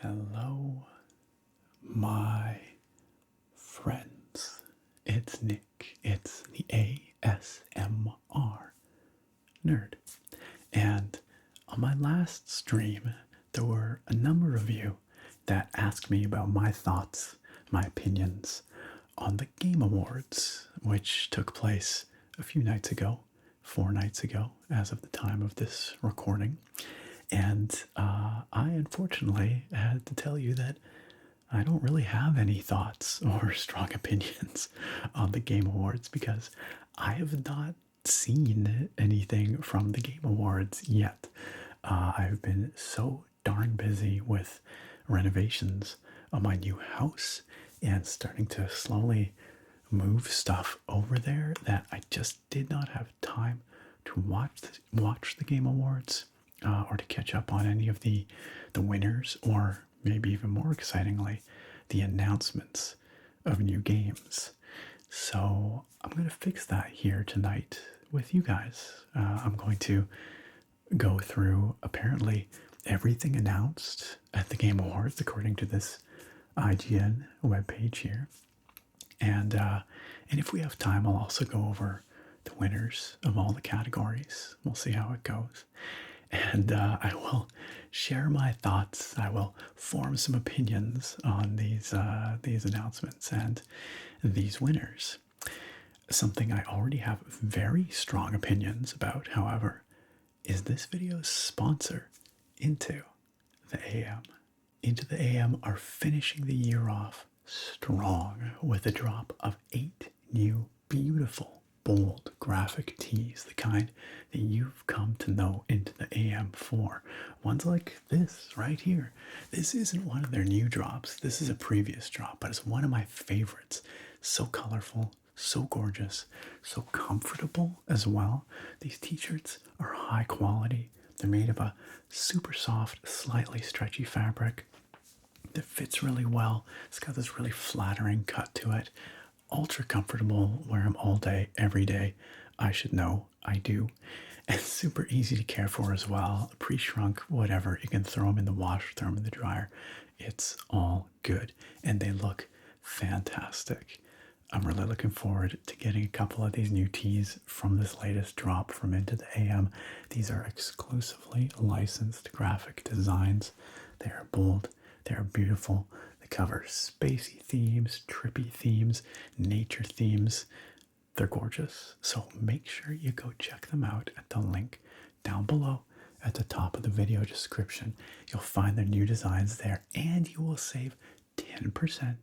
Hello, my friends. It's Nick. It's the ASMR nerd. And on my last stream, there were a number of you that asked me about my thoughts, my opinions on the Game Awards, which took place a few nights ago, 4 nights ago, as of the time of this recording. And I unfortunately had to tell you that I don't really have any thoughts or strong opinions on the Game Awards because I have not seen anything from the Game Awards yet. I've been so darn busy with renovations on my new house and starting to slowly move stuff over there that I just did not have time to watch the Game Awards or to catch up on any of the winners, or maybe even more excitingly, the announcements of new games. So I'm going to fix that here tonight with you guys. I'm going to go through apparently everything announced at the Game Awards according to this IGN webpage here. And if we have time, I'll also go over the winners of all the categories. We'll see how it goes. And I will share my thoughts. I will form some opinions on these announcements and these winners. Something I already have very strong opinions about, however, is this video's sponsor, Into the AM. Into the AM are finishing the year off strong with a drop of 8 new beautiful bold graphic tees, the kind that you've come to know Into the AM for. Ones like this right here. This isn't one of their new drops. This is a previous drop, but it's one of my favorites. So colorful, so gorgeous, so comfortable as well. These t-shirts are high quality. They're made of a super soft, slightly stretchy fabric that fits really well. It's got this really flattering cut to it. Ultra comfortable, wear them all day, every day. I should know, I do. And super easy to care for as well. Pre-shrunk, whatever. You can throw them in the wash, throw them in the dryer. It's all good. And they look fantastic. I'm really looking forward to getting a couple of these new tees from this latest drop from Into the AM. These are exclusively licensed graphic designs. They are bold. They are beautiful. They cover spacey themes, trippy themes, nature themes. They're gorgeous. So make sure you go check them out at the link down below at the top of the video description. You'll find their new designs there, and you will save 10%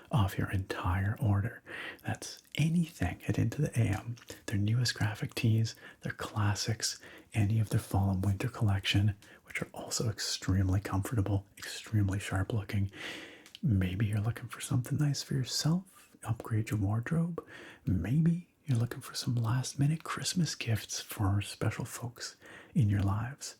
off your entire order. That's anything at Into the AM. Their newest graphic tees, their classics, any of their fall and winter collection, which are also extremely comfortable, extremely sharp looking. Maybe you're looking for something nice for yourself, upgrade your wardrobe. Maybe you're looking for some last minute Christmas gifts for special folks in your lives.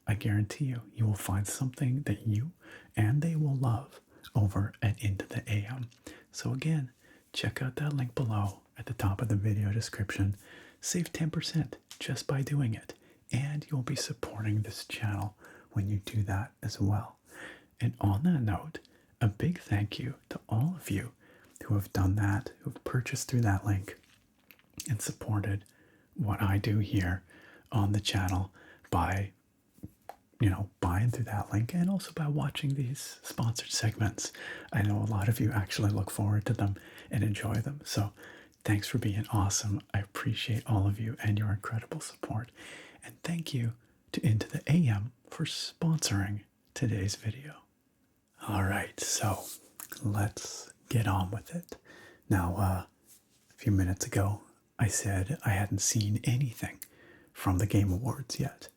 I guarantee you, you will find something that you and they will love over at Into the AM. So again, check out that link below at the top of the video description. Save 10% just by doing it. And you'll be supporting this channel when you do that as well. And on that note, a big thank you to all of you who have done that, who've purchased through that link and supported what I do here on the channel by, buying through that link and also by watching these sponsored segments. I know a lot of you actually look forward to them and enjoy them. So thanks for being awesome. I appreciate all of you and your incredible support. And thank you to Into the AM for sponsoring today's video. All right, so let's get on with it. Now, a few minutes ago, I said I hadn't seen anything from the Game Awards yet.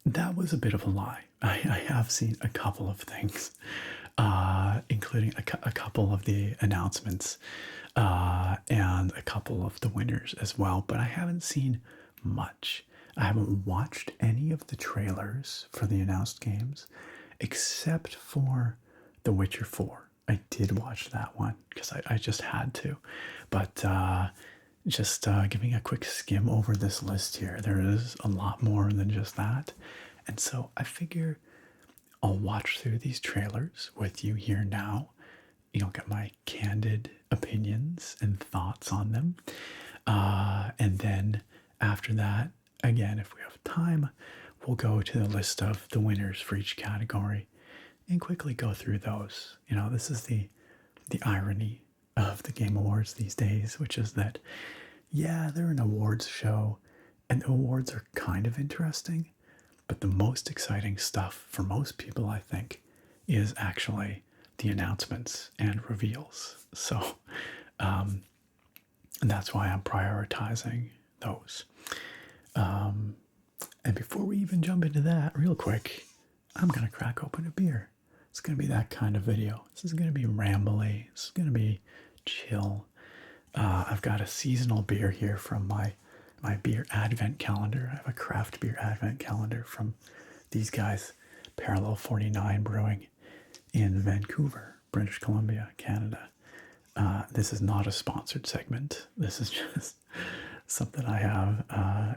That was a bit of a lie. I have seen a couple of things, including a couple of the announcements and a couple of the winners as well, but I haven't seen much. I haven't watched any of the trailers for the announced games, except for The Witcher 4. I did watch that one because I just had to. But just giving a quick skim over this list here, there is a lot more than just that. And so I figure I'll watch through these trailers with you here now. You'll get my candid opinions and thoughts on them. And then after that, again, if we have time, we'll go to the list of the winners for each category and quickly go through those. You know, this is the irony of the Game Awards these days, which is that, yeah, they're an awards show, and the awards are kind of interesting, but the most exciting stuff for most people, I think, is actually the announcements and reveals. So, and that's why I'm prioritizing those. And before we even jump into that, real quick, I'm going to crack open a beer. It's going to be that kind of video. This is going to be rambly. This is going to be chill. I've got a seasonal beer here from my beer advent calendar. I have a craft beer advent calendar from these guys, Parallel 49 Brewing in Vancouver, British Columbia, Canada. This is not a sponsored segment. This is just something I have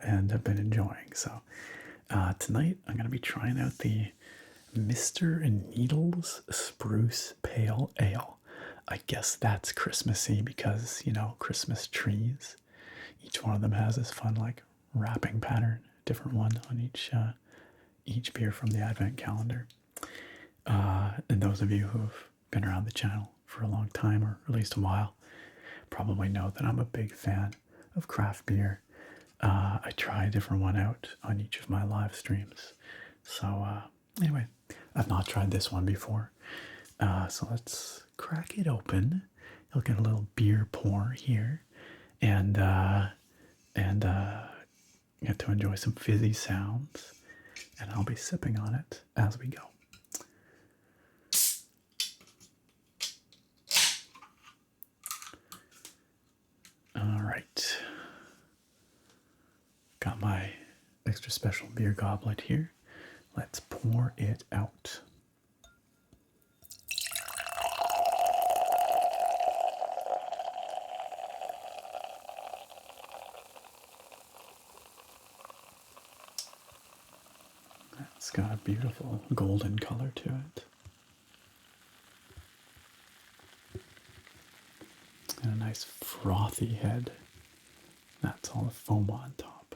and have been enjoying. So tonight I'm going to be trying out the Mr. and Needles Spruce Pale Ale. I guess that's Christmassy because, you know, Christmas trees. Each one of them has this fun, like, wrapping pattern, different one on each beer from the Advent calendar. And those of you who've been around the channel for a long time, or at least a while, probably know that I'm a big fan of craft beer. I try a different one out on each of my live streams. So anyway, I've not tried this one before. So let's crack it open. You'll get a little beer pour here, and get to enjoy some fizzy sounds, and I'll be sipping on it as we go. All right, got my extra special beer goblet here. Let's pour it out. It's got a beautiful golden color to it. And a nice frothy head. That's all the foam on top.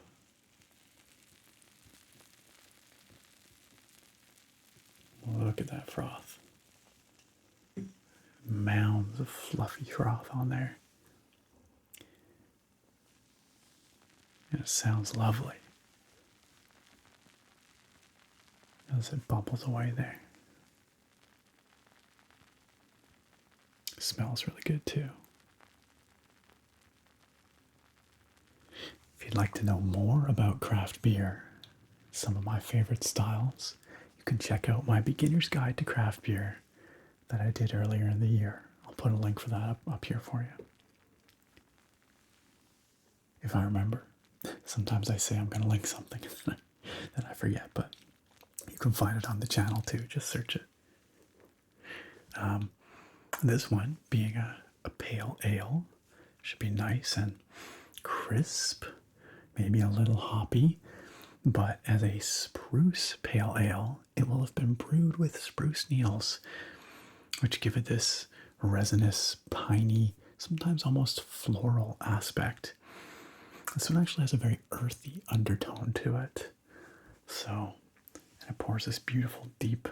Look at that froth. Mounds of fluffy froth on there. And it sounds lovely as it bubbles away there. It smells really good too. If you'd like to know more about craft beer, some of my favorite styles, you can check out my beginner's guide to craft beer that I did earlier in the year. I'll put a link for that up here for you. If I remember. Sometimes I say I'm going to link something that I forget, but you can find it on the channel too. Just search it. This one, being a pale ale, should be nice and crisp, maybe a little hoppy, but as a spruce pale ale, it will have been brewed with spruce needles, which give it this resinous, piney, sometimes almost floral aspect. This one actually has a very earthy undertone to it. So, and it pours this beautiful, deep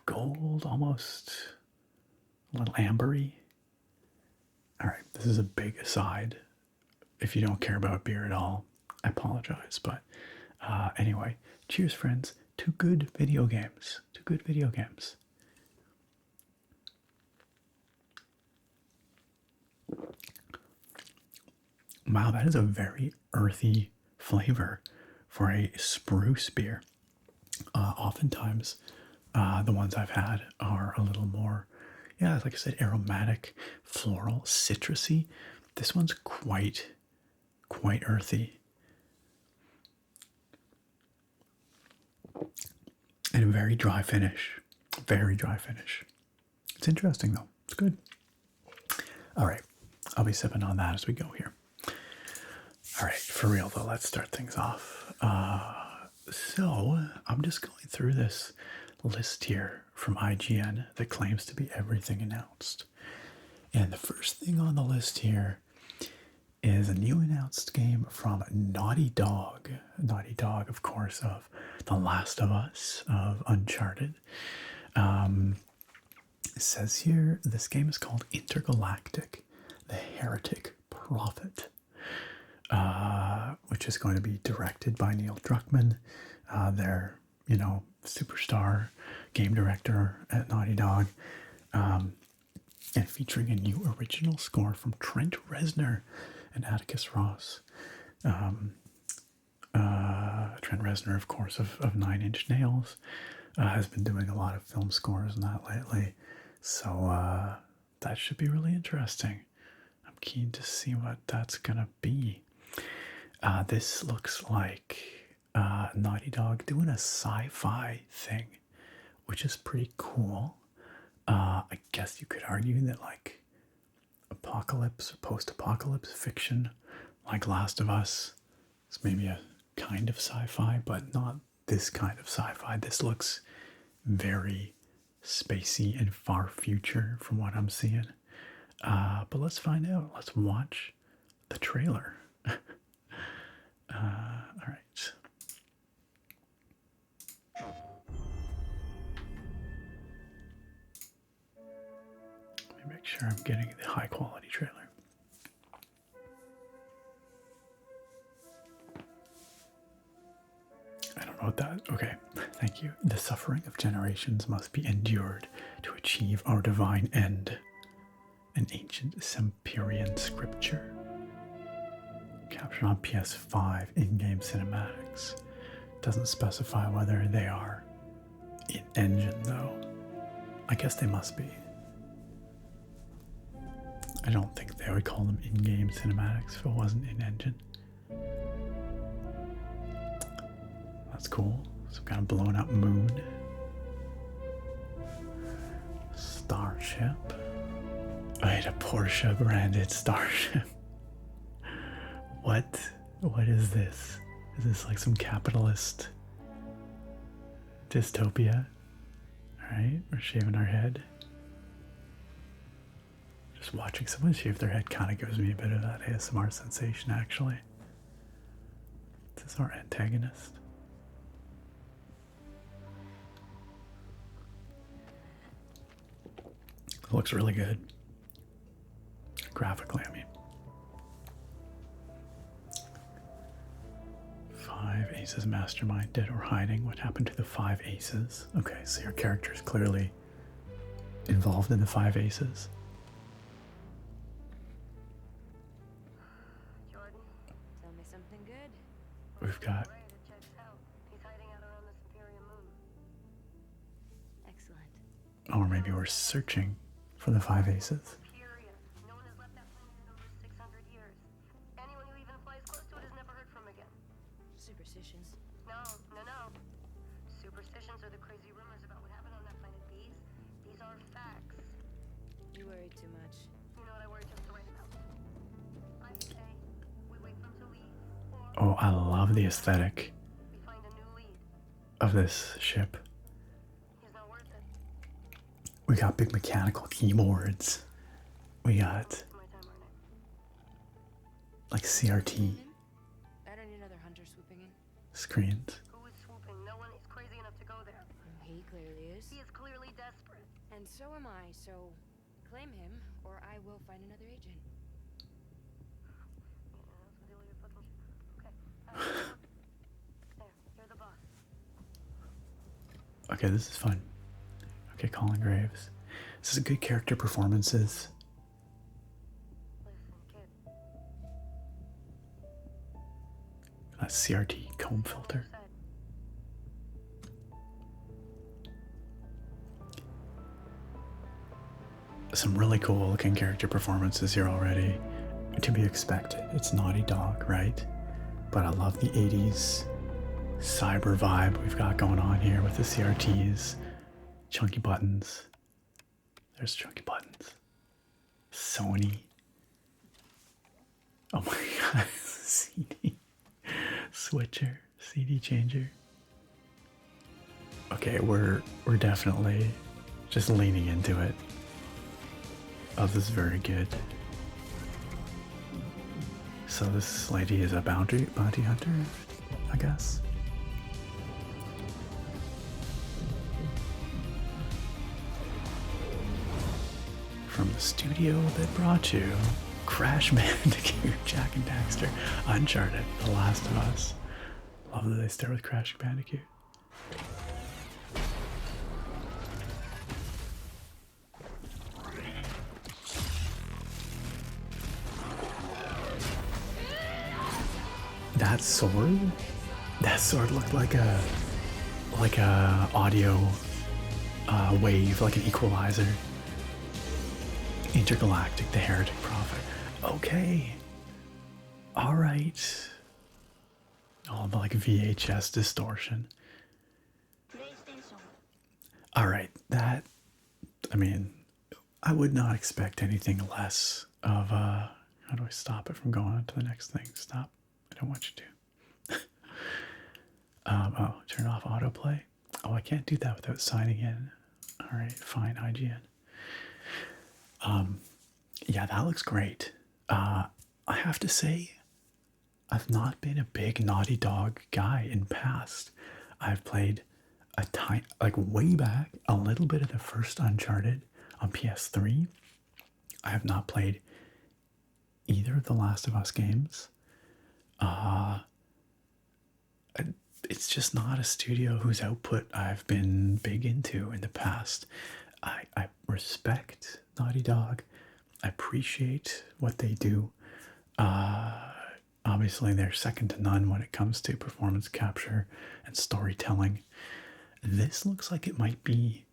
gold, almost a little ambery. All right, this is a big aside. If you don't care about beer at all, I apologize. But anyway, cheers, friends, to good video games. To good video games. Wow, that is a very earthy flavor for a spruce beer. Oftentimes, the ones I've had are a little more, yeah, like I said, aromatic, floral, citrusy. This one's quite earthy. And a very dry finish. Very dry finish. It's interesting, though. It's good. All right. I'll be sipping on that as we go here. All right. For real, though, let's start things off. So, I'm just going through this list here from IGN that claims to be everything announced. And the first thing on the list here is a new announced game from Naughty Dog. Naughty Dog, of course, of The Last of Us, of Uncharted. It says here this game is called Intergalactic, the Heretic Prophet, which is going to be directed by Neil Druckmann, their, superstar game director at Naughty Dog, and featuring a new original score from Trent Reznor and Atticus Ross. Trent Reznor, of course, of Nine Inch Nails, has been doing a lot of film scores and that lately. So that should be really interesting. I'm keen to see what that's going to be. This looks like Naughty Dog doing a sci-fi thing, which is pretty cool. I guess you could argue that like apocalypse or post-apocalypse fiction like Last of Us is maybe a kind of sci-fi, but not this kind of sci-fi. This looks very spacey and far future from what I'm seeing. But let's find out. Let's watch the trailer. All right. Let me make sure I'm getting the high quality trailer. I don't know what that. Okay, thank you. The suffering of generations must be endured to achieve our divine end. An ancient Semperian scripture. Captured on PS5 in-game cinematics. Doesn't specify whether they are in engine though. I guess they must be. I don't think they would call them in-game cinematics if it wasn't in engine. That's cool. Some kind of blown up moon. Starship. I had a Porsche branded starship. What? What is this? Is this like some capitalist dystopia? Alright, we're shaving our head. Just watching someone shave their head kind of gives me a bit of that ASMR sensation, actually. This is our antagonist. It looks really good. Graphically, I mean. 5 aces mastermind, dead or hiding. What happened to the 5 aces? Okay, so your character is clearly involved in the 5 aces. Jordan, tell me something good. We've got. He's hiding out around the Superior Moon. Excellent. Oh, or maybe we're searching for the 5 aces. No one has left that planet in over 600 years. Anyone who even flies close to it is never heard from again. Superstitions? No. Superstitions are the crazy rumors about what happened on that planet. These are facts. You worry too much. You know what I worry just the right amount. I say we wait for him to leave. Oh, I love the aesthetic We find a new lead. of this ship. He's not worth it. We got big mechanical keyboards. We got My time, aren't I? like CRT I don't need another hunter swooping in. screens. Who is swooping? No one is crazy enough to go there. He clearly is. He is clearly desperate. And so am I, so claim him, or I will find another agent. There, you're the boss. Okay, this is fun. Okay, Colin Graves. This is a good character performances. Listen, kid. That CRT comb filter. Some really cool looking character performances here already. To be expected. It's Naughty Dog, right? But I love the 80s cyber vibe we've got going on here with the CRTs. Chunky buttons. There's chunky buttons. Sony. Oh my god, CD switcher, CD changer. Okay, we're definitely just leaning into it. Oh, this is very good. So this lady is a bounty hunter, I guess. From the studio that brought you Crash Bandicoot, Jak and Daxter, Uncharted, The Last of Us. Love that they start with Crash Bandicoot. That sword? That sword looked like a audio wave, like an equalizer. Intergalactic, the Heretic Prophet. Okay. Alright. Oh, like VHS distortion. Alright, that, I mean, I would not expect anything less of, how do I stop it from going on to the next thing? Stop. I don't want you to. Oh, turn off autoplay. Oh, I can't do that without signing in. Alright, fine, IGN. Yeah, that looks great. I have to say, I've not been a big Naughty Dog guy in past. I've played a tiny, like way back, a little bit of the first Uncharted on PS3. I have not played either of the Last of Us games. It's just not a studio whose output I've been big into in the past. I respect Naughty Dog. I appreciate what they do. Obviously, they're second to none when it comes to performance capture and storytelling. This looks like it might be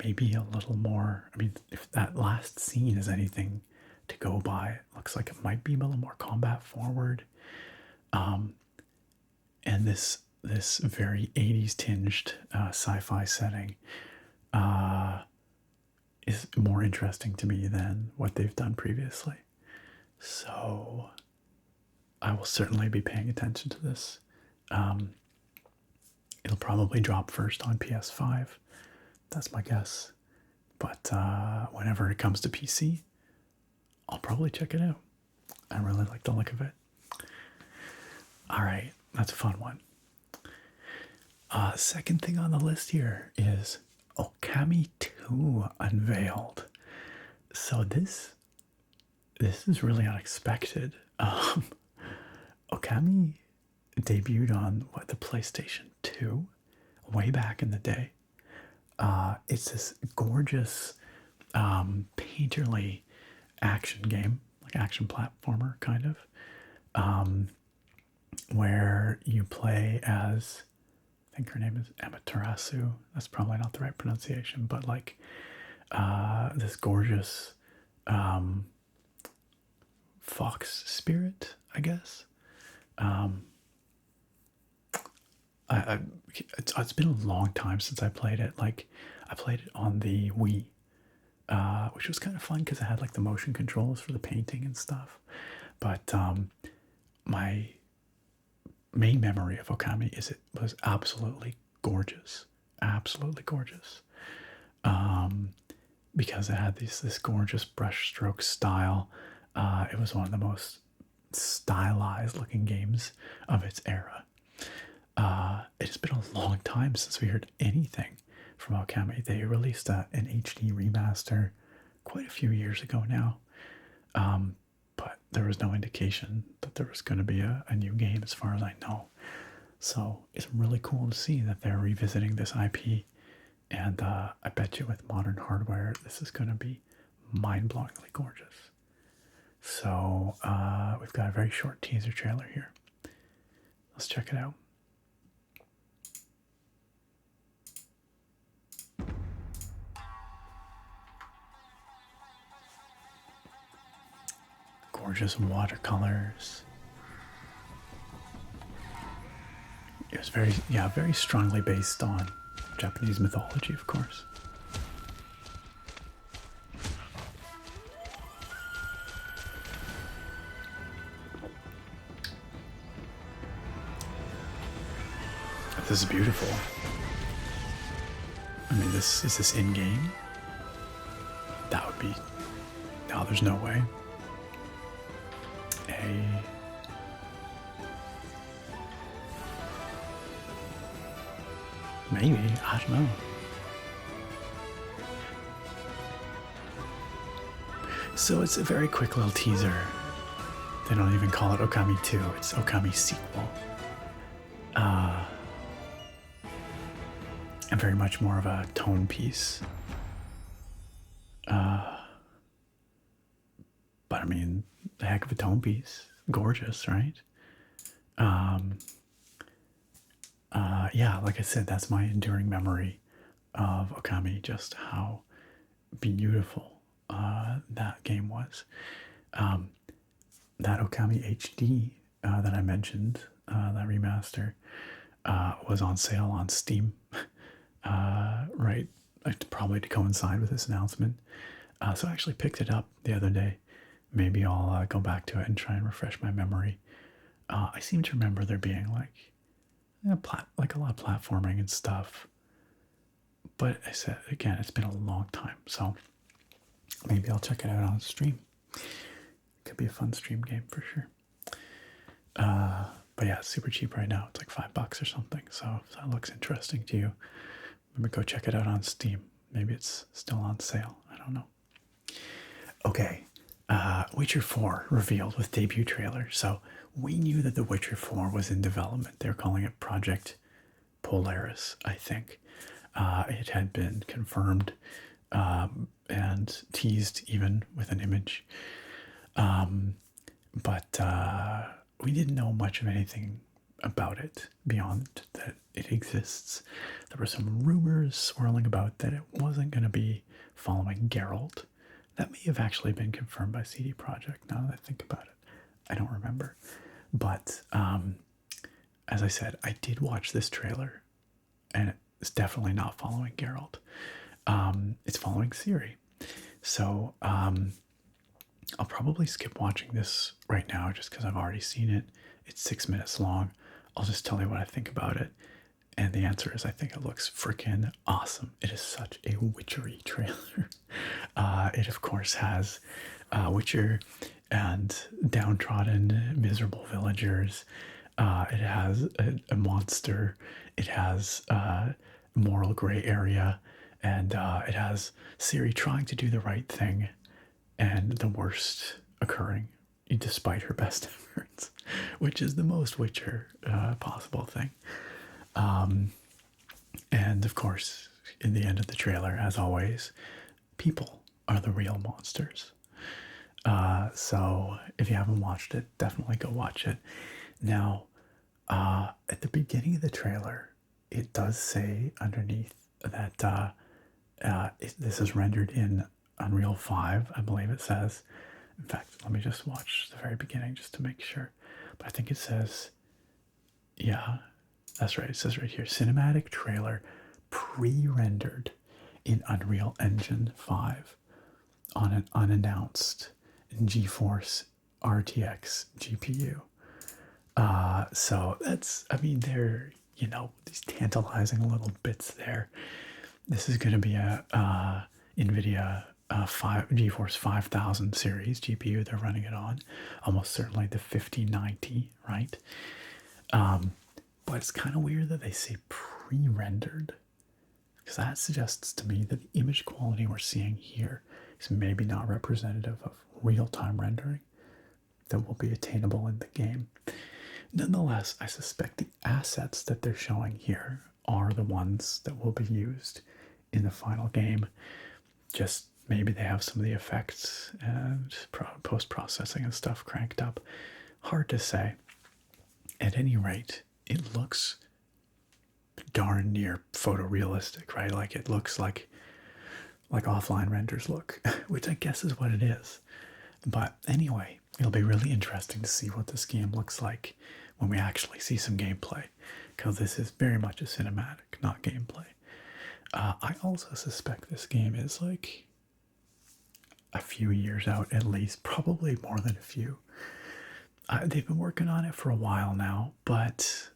maybe a little more. I mean, if that last scene is anything to go by, it looks like it might be a little more combat forward. And this very 80s tinged sci-fi setting is more interesting to me than what they've done previously. So I will certainly be paying attention to this. It'll probably drop first on PS5. That's my guess. But whenever it comes to PC, I'll probably check it out. I really like the look of it. All right, that's a fun one. Second thing on the list here is Okami 2 unveiled. So this is really unexpected. Okami debuted on the PlayStation 2 way back in the day. It's this gorgeous painterly action game, like action platformer kind of, where you play as, I think her name is Amaterasu. That's probably not the right pronunciation, but like this gorgeous fox spirit, I guess. It's been a long time since I played it. Like, I played it on the Wii, which was kind of fun because it had like the motion controls for the painting and stuff. But my main memory of Okami is it was absolutely gorgeous, because it had this gorgeous brushstroke style. It was one of the most stylized looking games of its era. It has been a long time since we heard anything from Okami. They released an HD remaster quite a few years ago now, but there was no indication that there was going to be a new game as far as I know. So it's really cool to see that they're revisiting this IP, and I bet you with modern hardware this is going to be mind-blowingly gorgeous. So we've got a very short teaser trailer here. Let's check it out. Gorgeous watercolors. It was very strongly based on Japanese mythology, of course. This is beautiful. I mean, is this in-game? That would be... No, there's no way. Maybe, I don't know. So it's a very quick little teaser. They don't even call it Okami 2, it's Okami sequel. And very much more of a tone piece. But I mean, a heck of a tone piece. Gorgeous, right? Yeah, like I said, that's my enduring memory of Okami, just how beautiful that game was. That Okami HD that I mentioned, that remaster, was on sale on Steam, right, probably to coincide with this announcement. So I actually picked it up the other day. Maybe I'll go back to it and try and refresh my memory. I seem to remember there being like a lot of platforming and stuff. But I said, again, it's been a long time, so maybe I'll check it out on stream. Could be a fun stream game for sure. But yeah, it's super cheap right now. It's like $5 or something. So if that looks interesting to you, maybe go check it out on Steam. Maybe it's still on sale. I don't know. Okay, Witcher 4 revealed with debut trailer. So we knew that The Witcher 4 was in development. They're calling it Project Polaris, I think. It had been confirmed and teased even with an image. But we didn't know much of anything about it beyond that it exists. There were some rumors swirling about that it wasn't going to be following Geralt. That may have actually been confirmed by CD Projekt, now that I think about it. I don't remember. But as I said, I did watch this trailer, and it's definitely not following Geralt. It's following Ciri. So I'll probably skip watching this right now just because I've already seen it. It's 6 minutes long. I'll just tell you what I think about it. And the answer is I think it looks freaking awesome. It is such a witchery trailer. It, of course, has Witcher and downtrodden, miserable villagers. It has a monster. It has moral gray area. And it has Ciri trying to do the right thing and the worst occurring despite her best efforts, which is the most Witcher possible thing. And of course, in the end of the trailer, as always, people are the real monsters. So if you haven't watched it, definitely go watch it. Now, at the beginning of the trailer, it does say underneath that this is rendered in Unreal 5, I believe it says. In fact, let me just watch the very beginning just to make sure. But I think it says, yeah, that's right. It says right here, cinematic trailer pre-rendered in Unreal Engine 5 on an unannounced GeForce RTX GPU. So that's, I mean, they're, these tantalizing little bits there. This is going to be a NVIDIA GeForce 5000 series GPU they're running it on. Almost certainly the 5090, right? But it's kind of weird that they say pre-rendered, because that suggests to me that the image quality we're seeing here is maybe not representative of real-time rendering that will be attainable in the game. Nonetheless, I suspect the assets that they're showing here are the ones that will be used in the final game. Just maybe they have some of the effects and post-processing and stuff cranked up. Hard to say. At any rate, it looks darn near photorealistic, right? Like it looks like offline renders look, which I guess is what it is. But anyway, it'll be really interesting to see what this game looks like when we actually see some gameplay, because this is very much a cinematic, not gameplay. I also suspect this game is like a few years out at least, probably more than a few. They've been working on it for a while now, but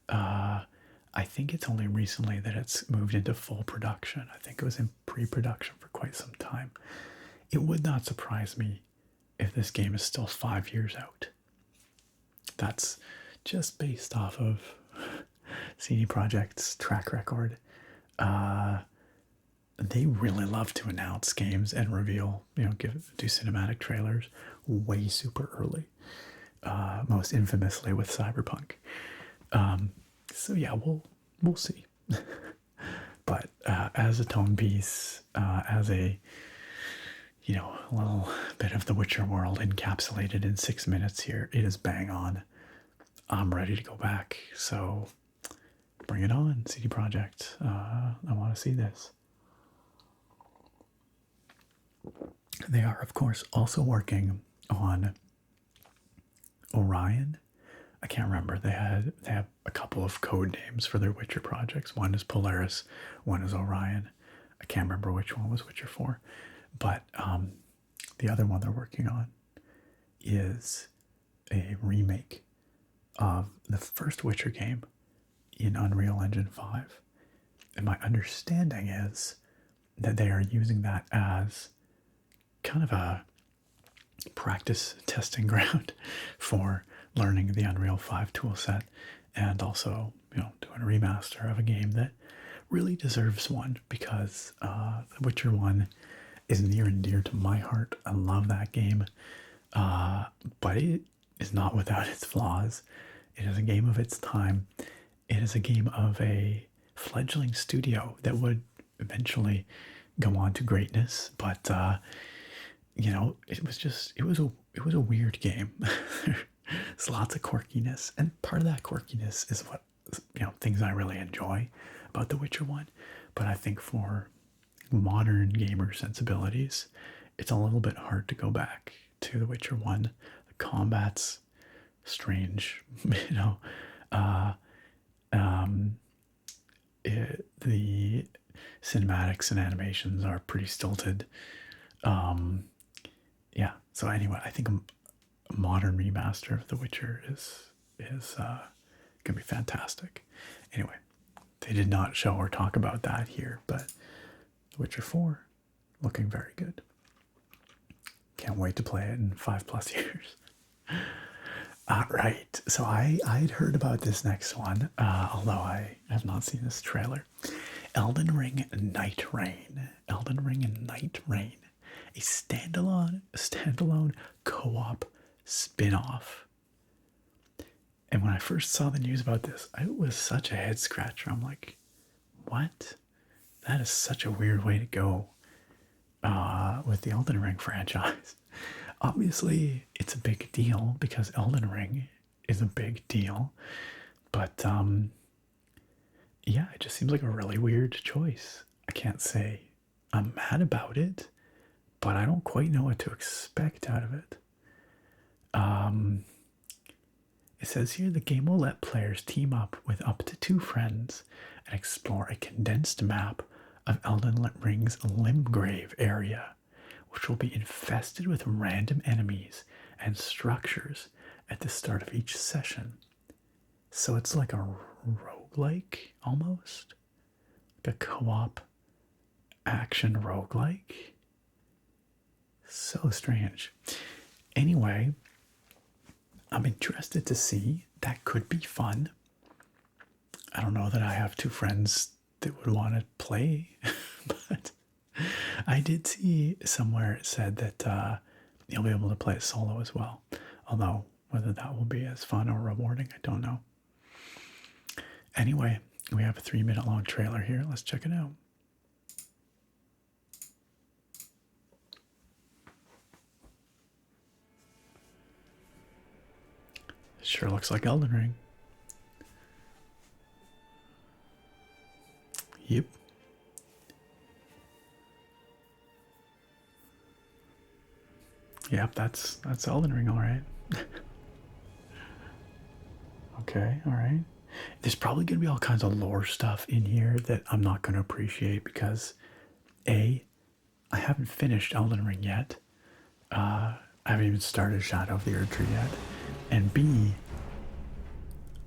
I think it's only recently that it's moved into full production. I think it was in pre-production for quite some time. It would not surprise me if this game is still 5 years out. That's just based off of CD Projekt's track record. They really love to announce games and reveal, do cinematic trailers way super early. Most infamously with Cyberpunk. So yeah, we'll see. But as a tone piece, as a little bit of the Witcher world encapsulated in 6 minutes here, it is bang on. I'm ready to go back. So bring it on, CD Projekt. I want to see this. They are, of course, also working on Orion. I can't remember. They have a couple of code names for their Witcher projects. One is Polaris, one is Orion. I can't remember which one was Witcher 4. But the other one they're working on is a remake of the first Witcher game in Unreal Engine 5. And my understanding is that they are using that as kind of a practice testing ground for learning the Unreal 5 toolset, and also, doing a remaster of a game that really deserves one, because The Witcher 1 is near and dear to my heart. I love that game, but it is not without its flaws. It is a game of its time. It is a game of a fledgling studio that would eventually go on to greatness, but it was a weird game. There's lots of quirkiness, and part of that quirkiness is what things I really enjoy about The Witcher 1. But I think for modern gamer sensibilities, it's a little bit hard to go back to The Witcher 1. The combat's strange, the cinematics and animations are pretty stilted. Yeah, so anyway, I think a modern remaster of The Witcher is gonna be fantastic. Anyway, they did not show or talk about that here, but The Witcher 4 looking very good. Can't wait to play it in 5+ years. Right, so I'd heard about this next one, although I have not seen this trailer. Elden Ring Nightreign. Elden Ring and Nightreign. A standalone co-op spin-off. And when I first saw the news about this, it was such a head scratcher. I'm like, what? That is such a weird way to go with the Elden Ring franchise. Obviously, it's a big deal because Elden Ring is a big deal. But yeah, it just seems like a really weird choice. I can't say I'm mad about it, but I don't quite know what to expect out of it. It says here the game will let players team up with up to 2 friends and explore a condensed map of Elden Ring's Limgrave area, which will be infested with random enemies and structures at the start of each session. So it's like a roguelike, almost? Like a co-op action roguelike? So strange. Anyway, I'm interested to see. That could be fun. I don't know that I have 2 friends that would want to play, but I did see somewhere it said that you'll be able to play it solo as well. Although, whether that will be as fun or rewarding, I don't know. Anyway, we have a 3-minute long trailer here. Let's check it out. Sure looks like Elden Ring. Yep. Yep, that's Elden Ring, all right. Okay, all right. There's probably going to be all kinds of lore stuff in here that I'm not going to appreciate because A, I haven't finished Elden Ring yet. I haven't even started Shadow of the Erdtree yet. And B,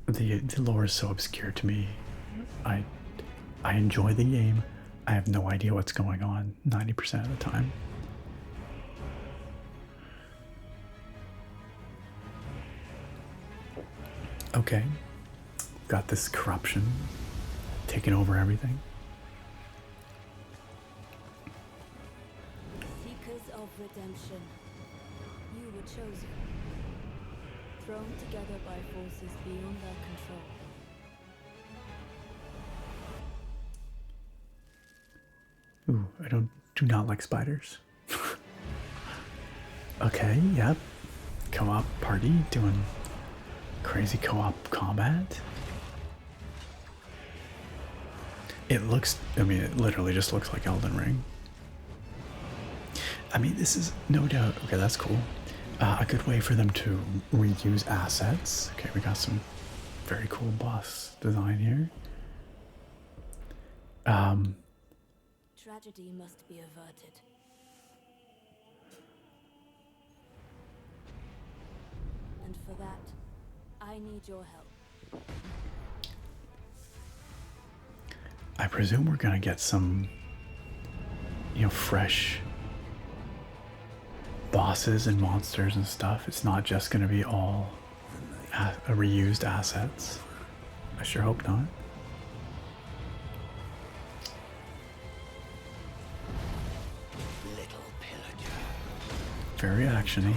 the lore is so obscure to me I enjoy the game. I have no idea what's going on 90% of the time. Okay, got this corruption taking over everything. Seekers of redemption, you were chosen, thrown together by forces beyond their control. Ooh, I do not like spiders. Okay, yep. Co-op party doing crazy co-op combat. It looks, I mean, it literally just looks like Elden Ring. I mean, this is no doubt, okay, that's cool. A good way for them to reuse assets. Okay, we got some very cool boss design here. Tragedy must be averted. And for that, I need your help. I presume we're gonna get some, you know, fresh bosses and monsters and stuff. It's not just gonna be all reused assets. I sure hope not. Little pillager, Very actiony.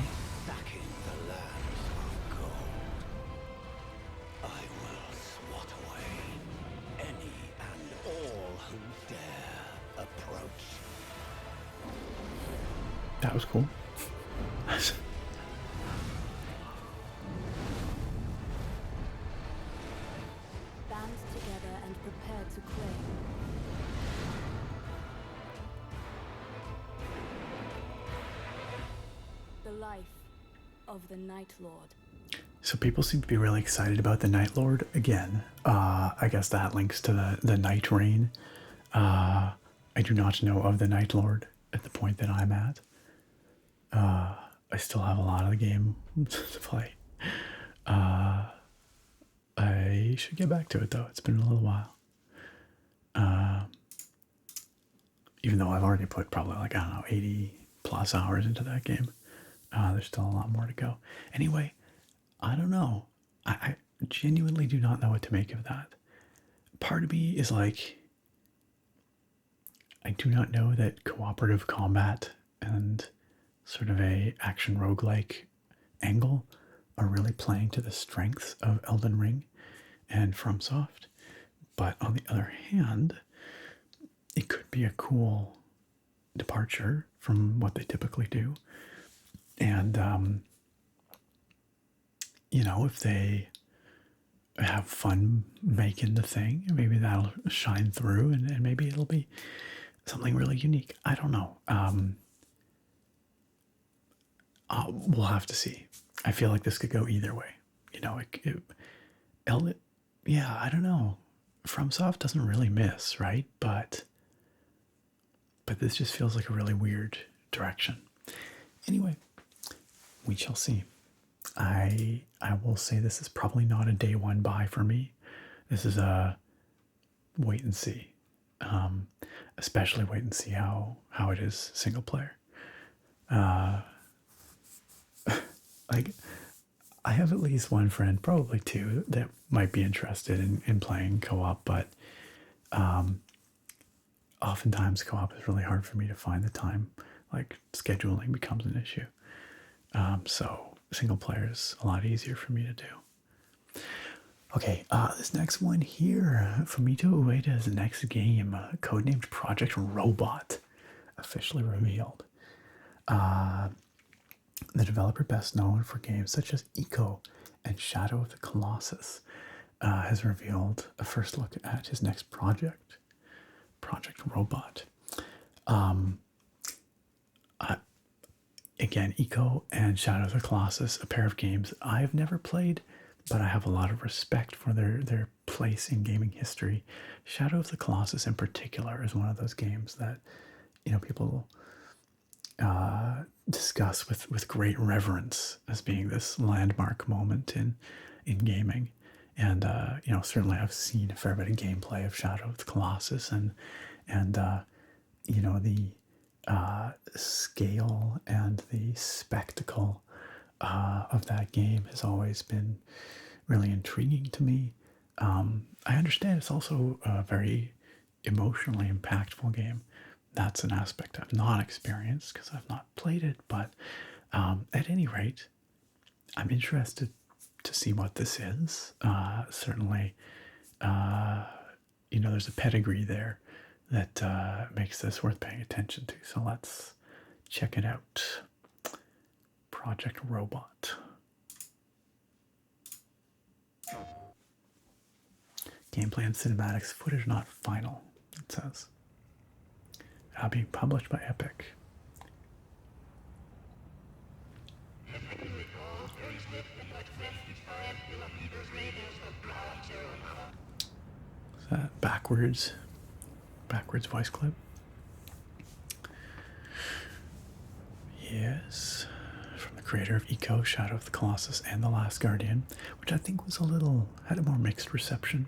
backing the lands of gold. I will swat away any and all who dare approach. That was cool. Band together and prepare to claim. The life of the Night Lord. So people seem to be really excited about the Night Lord again. I guess that links to the Nightreign. I do not know of the Night Lord at the point that I'm at. I still have a lot of the game to play. I should get back to it though. It's been a little while. Even though I've already put probably like, I don't know, 80 plus hours into that game. There's still a lot more to go. Anyway, I don't know. I genuinely do not know what to make of that. Part of me is like, I do not know that cooperative combat and sort of a action roguelike angle are really playing to the strengths of Elden Ring and FromSoft. But on the other hand, it could be a cool departure from what they typically do. And, you know, if they have fun making the thing, maybe that'll shine through and maybe it'll be something really unique. I don't know. We'll have to see. I feel like this could go either way. You know, Elden, yeah, I don't know. FromSoft doesn't really miss, right? But this just feels like a really weird direction. Anyway, we shall see. I will say this is probably not a day one buy for me. This is a wait and see. Especially wait and see how it is single player. Like, I have at least one friend, probably two, that might be interested in playing co-op, but oftentimes co-op is really hard for me to find the time. Like, scheduling becomes an issue. So single player is a lot easier for me to do. Okay, this next one here, Fumito Ueda's next game, codenamed Project Robot, officially revealed. The developer best known for games such as Eco and Shadow of the Colossus has revealed a first look at his next project, Project Robot. Again, Eco and Shadow of the Colossus, a pair of games I've never played, but I have a lot of respect for their place in gaming history. Shadow of the Colossus in particular is one of those games that, you know, people discuss with great reverence as being this landmark moment in gaming. And you know, certainly I've seen a fair bit of gameplay of Shadow of the Colossus, and you know, the scale and the spectacle of that game has always been really intriguing to me. I understand it's also a very emotionally impactful game. That's an aspect I've not experienced because I've not played it, but at any rate, I'm interested to see what this is. Certainly, you know, there's a pedigree there that makes this worth paying attention to. So let's check it out. Project Robot. Gameplay and cinematics footage not final, it says. Being published by Epic. Is that backwards voice clip? Yes. From the creator of Eco, Shadow of the Colossus, and The Last Guardian, which I think was had a more mixed reception.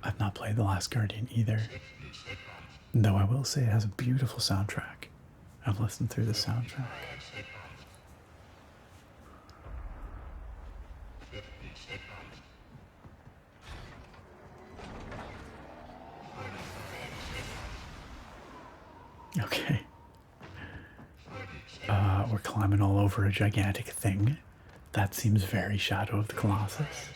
I've not played The Last Guardian either, though I will say it has a beautiful soundtrack. I've listened through the soundtrack. Okay. We're climbing all over a gigantic thing. That seems very Shadow of the Colossus.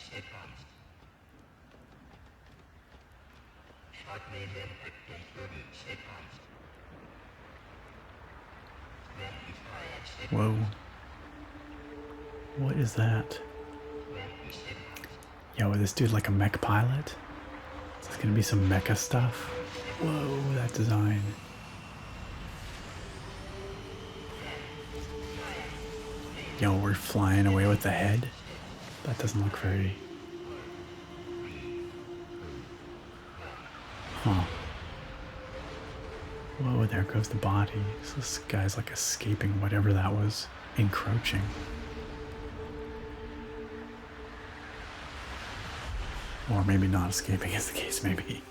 Whoa. What is that? Yo, is this dude like a mech pilot? Is this gonna be some mecha stuff? Whoa, that design. Yo, we're flying away with the head? That doesn't look very... Huh. Whoa, there goes the body. So this guy's like escaping whatever that was encroaching. Or maybe not escaping, as the case may be.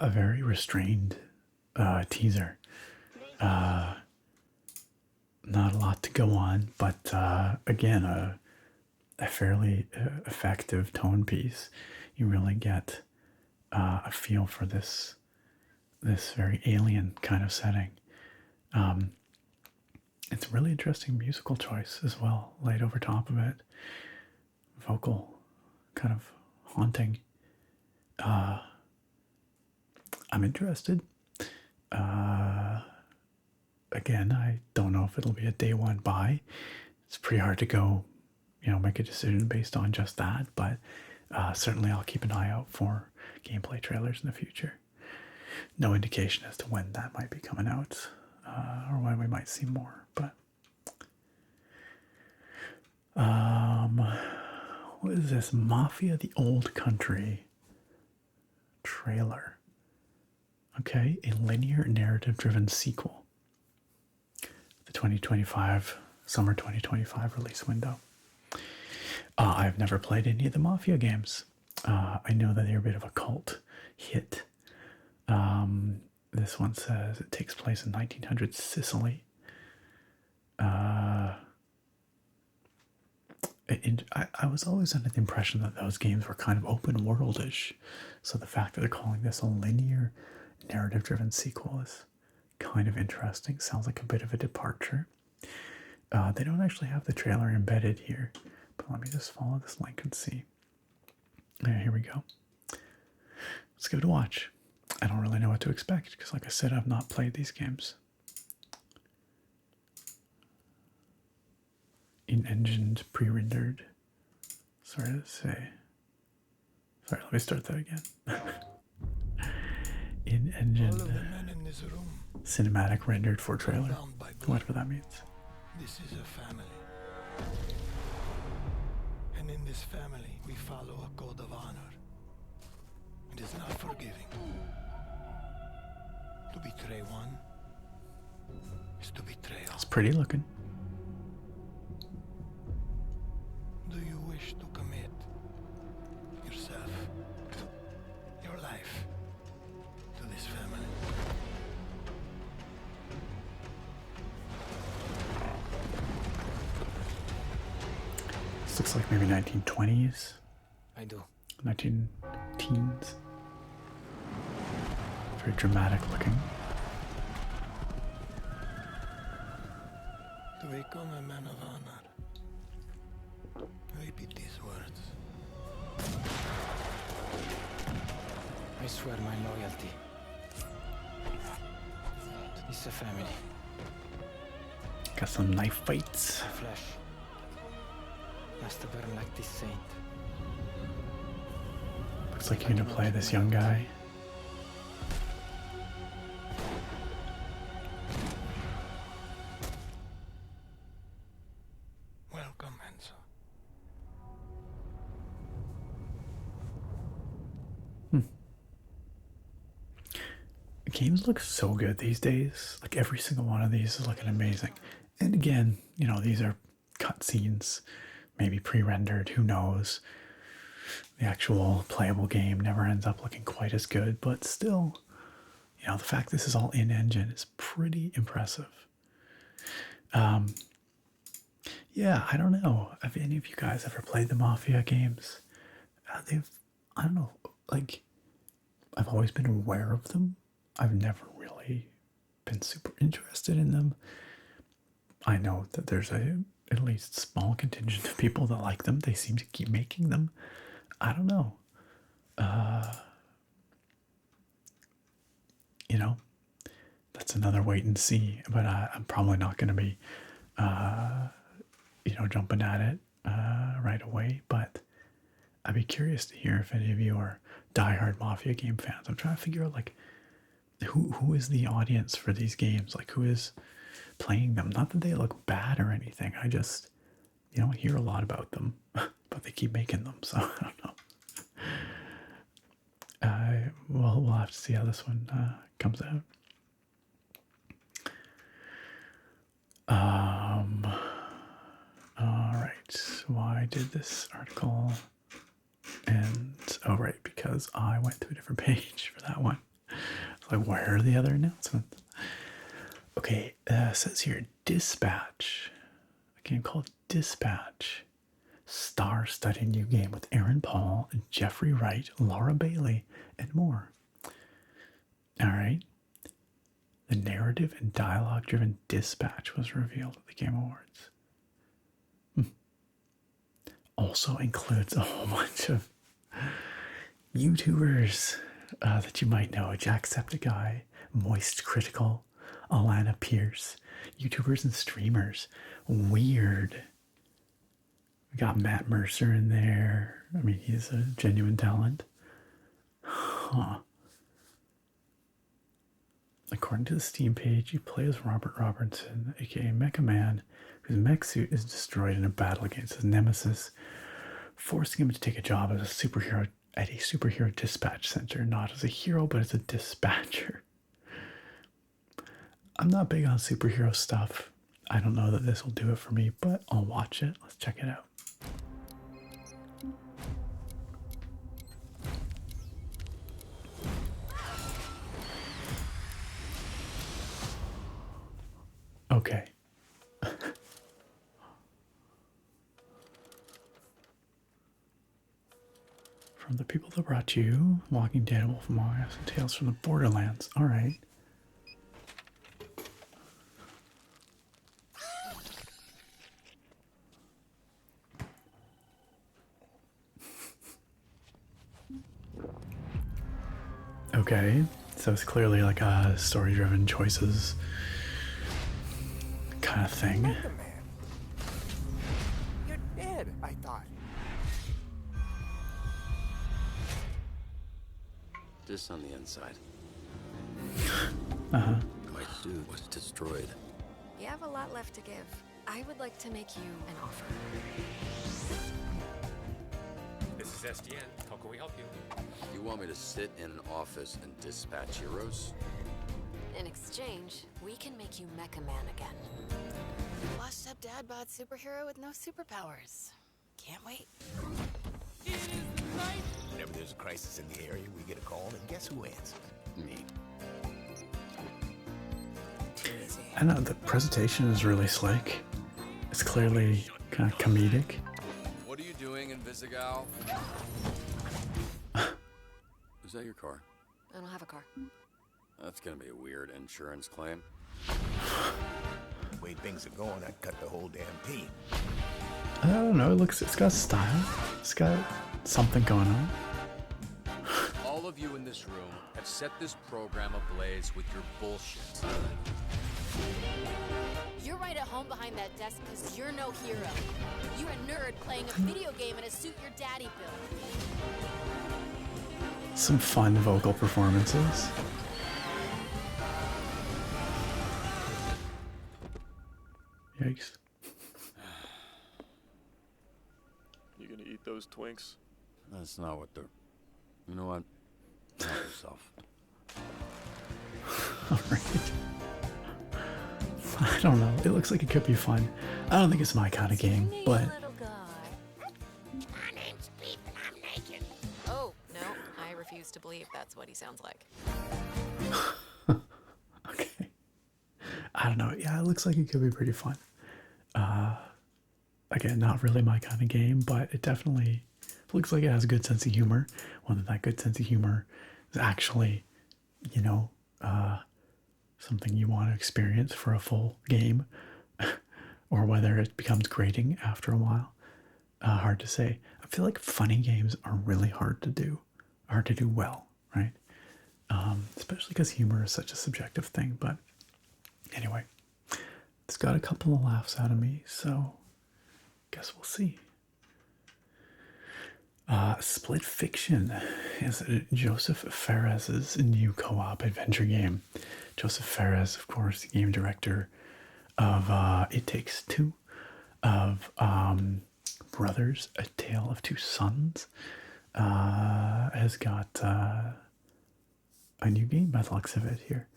A very restrained teaser. Not a lot to go on, but again, a fairly effective tone piece. You really get a feel for this very alien kind of setting. It's a really interesting musical choice as well, laid over top of it. Vocal, kind of haunting. I'm interested. Again, I don't know if it'll be a day one buy. It's pretty hard to go, you know, make a decision based on just that, but certainly I'll keep an eye out for gameplay trailers in the future. No indication as to when that might be coming out, or when we might see more, but what is this? Mafia: The Old Country trailer. Okay, a linear narrative-driven sequel. The 2025, summer 2025 release window. I've never played any of the Mafia games. I know that they're a bit of a cult hit. This one says it takes place in 1900 Sicily. I was always under the impression that those games were kind of open world-ish. So the fact that they're calling this a linear narrative-driven sequel is kind of interesting. Sounds like a bit of a departure. They don't actually have the trailer embedded here, but let me just follow this link and see. Yeah, here we go. Let's give it a watch. I don't really know what to expect because, like I said, I've not played these games. In-engined, pre-rendered. Sorry to say. Sorry, let me start that again. In-engine cinematic rendered for trailer. Whatever that means. This is a family. And in this family, we follow a code of honor. It is not forgiving. To betray one is to betray all. It's pretty looking. Do you wish to commit yourself, your life, to this family? This looks like maybe 1920s, I do. 19 teens. Very dramatic looking. To become a man of honor, repeat these words. I swear my loyalty to this family. Got some knife fights. My flesh must burn like this saint. Looks like you're gonna play this young guy. Welcome, Enzo. Games look so good these days. Like every single one of these is looking amazing. And again, you know, these are cutscenes, maybe pre-rendered, who knows. The actual playable game never ends up looking quite as good, but still, you know, the fact this is all in-engine is pretty impressive. Yeah, I don't know. Have any of you guys ever played the Mafia games? I don't know, like, I've always been aware of them. I've never really been super interested in them. I know that there's at least small contingent of people that like them. They seem to keep making them. I don't know. You know, that's another wait and see. But I'm probably not going to be, you know, jumping at it right away. But I'd be curious to hear if any of you are diehard Mafia game fans. I'm trying to figure out, like, who is the audience for these games? Like, who is playing them? Not that they look bad or anything. I just, you know, hear a lot about them, but they keep making them, so I don't know. Well, we'll have to see how this one comes out. All right. Why did this article end? Oh, right, because I went to a different page for that one. It's like, where are the other announcements? Okay, it says here, Dispatch. A game called Dispatch. Star-studded new game with Aaron Paul, Jeffrey Wright, Laura Bailey, and more. All right. The narrative and dialogue-driven Dispatch was revealed at the Game Awards. Also includes a whole bunch of YouTubers that you might know. Jacksepticeye, Moist Critical, Alana Pierce, YouTubers and streamers. Weird. We got Matt Mercer in there. I mean, he's a genuine talent. Huh. According to the Steam page, you play as Robert Robertson, aka Mecha Man, whose mech suit is destroyed in a battle against his nemesis, forcing him to take a job as a superhero at a superhero dispatch center, not as a hero, but as a dispatcher. I'm not big on superhero stuff. I don't know that this will do it for me, but I'll watch it. Let's check it out. Okay. From the people that brought you Walking Dead, Wolf Among Us, and Tales from the Borderlands. All right. Okay, so it's clearly like a story-driven choices kind of thing. Man. You're dead, I thought. This on the inside. Uh-huh. My dude was destroyed. You have a lot left to give. I would like to make you an offer. This is SDN. Talk can we help you? You want me to sit in an office and dispatch heroes? In exchange, we can make you Mecha Man again. Washed up dad bod superhero with no superpowers. Can't wait. Whenever there's a crisis in the area, we get a call, and guess who answers? Me. Too easy. I know the presentation is really slick. It's clearly kind of comedic. What are you doing in Visigal? Is that your car? I don't have a car. That's gonna be a weird insurance claim. The way things are going, I'd cut the whole damn team. I don't know. It's got style. It's got something going on. All of you in this room have set this program ablaze with your bullshit. You're right at home behind that desk because you're no hero. You're a nerd playing a video game in a suit your daddy built. Some fun vocal performances. Yikes. You gonna eat those Twinks? That's not what they're... You know what? Help yourself. Alright. I don't know. It looks like it could be fun. I don't think it's my kind of game, but... My name's Beef, and I'm naked. Oh, no. I refuse to believe that's what he sounds like. Okay. I don't know. Yeah, it looks like it could be pretty fun. Again, not really my kind of game, but it definitely looks like it has a good sense of humor. Whether that good sense of humor is actually, you know, something you want to experience for a full game, or whether it becomes grating after a while. Hard to say. I feel like funny games are really hard to do well, right? Especially because humor is such a subjective thing. But anyway, it's got a couple of laughs out of me, so guess we'll see. Split Fiction is Joseph Fares's new co-op adventure game. Joseph Fares, of course, the game director of It Takes Two, of Brothers, A Tale of Two Sons, has got a new game by the looks of it here.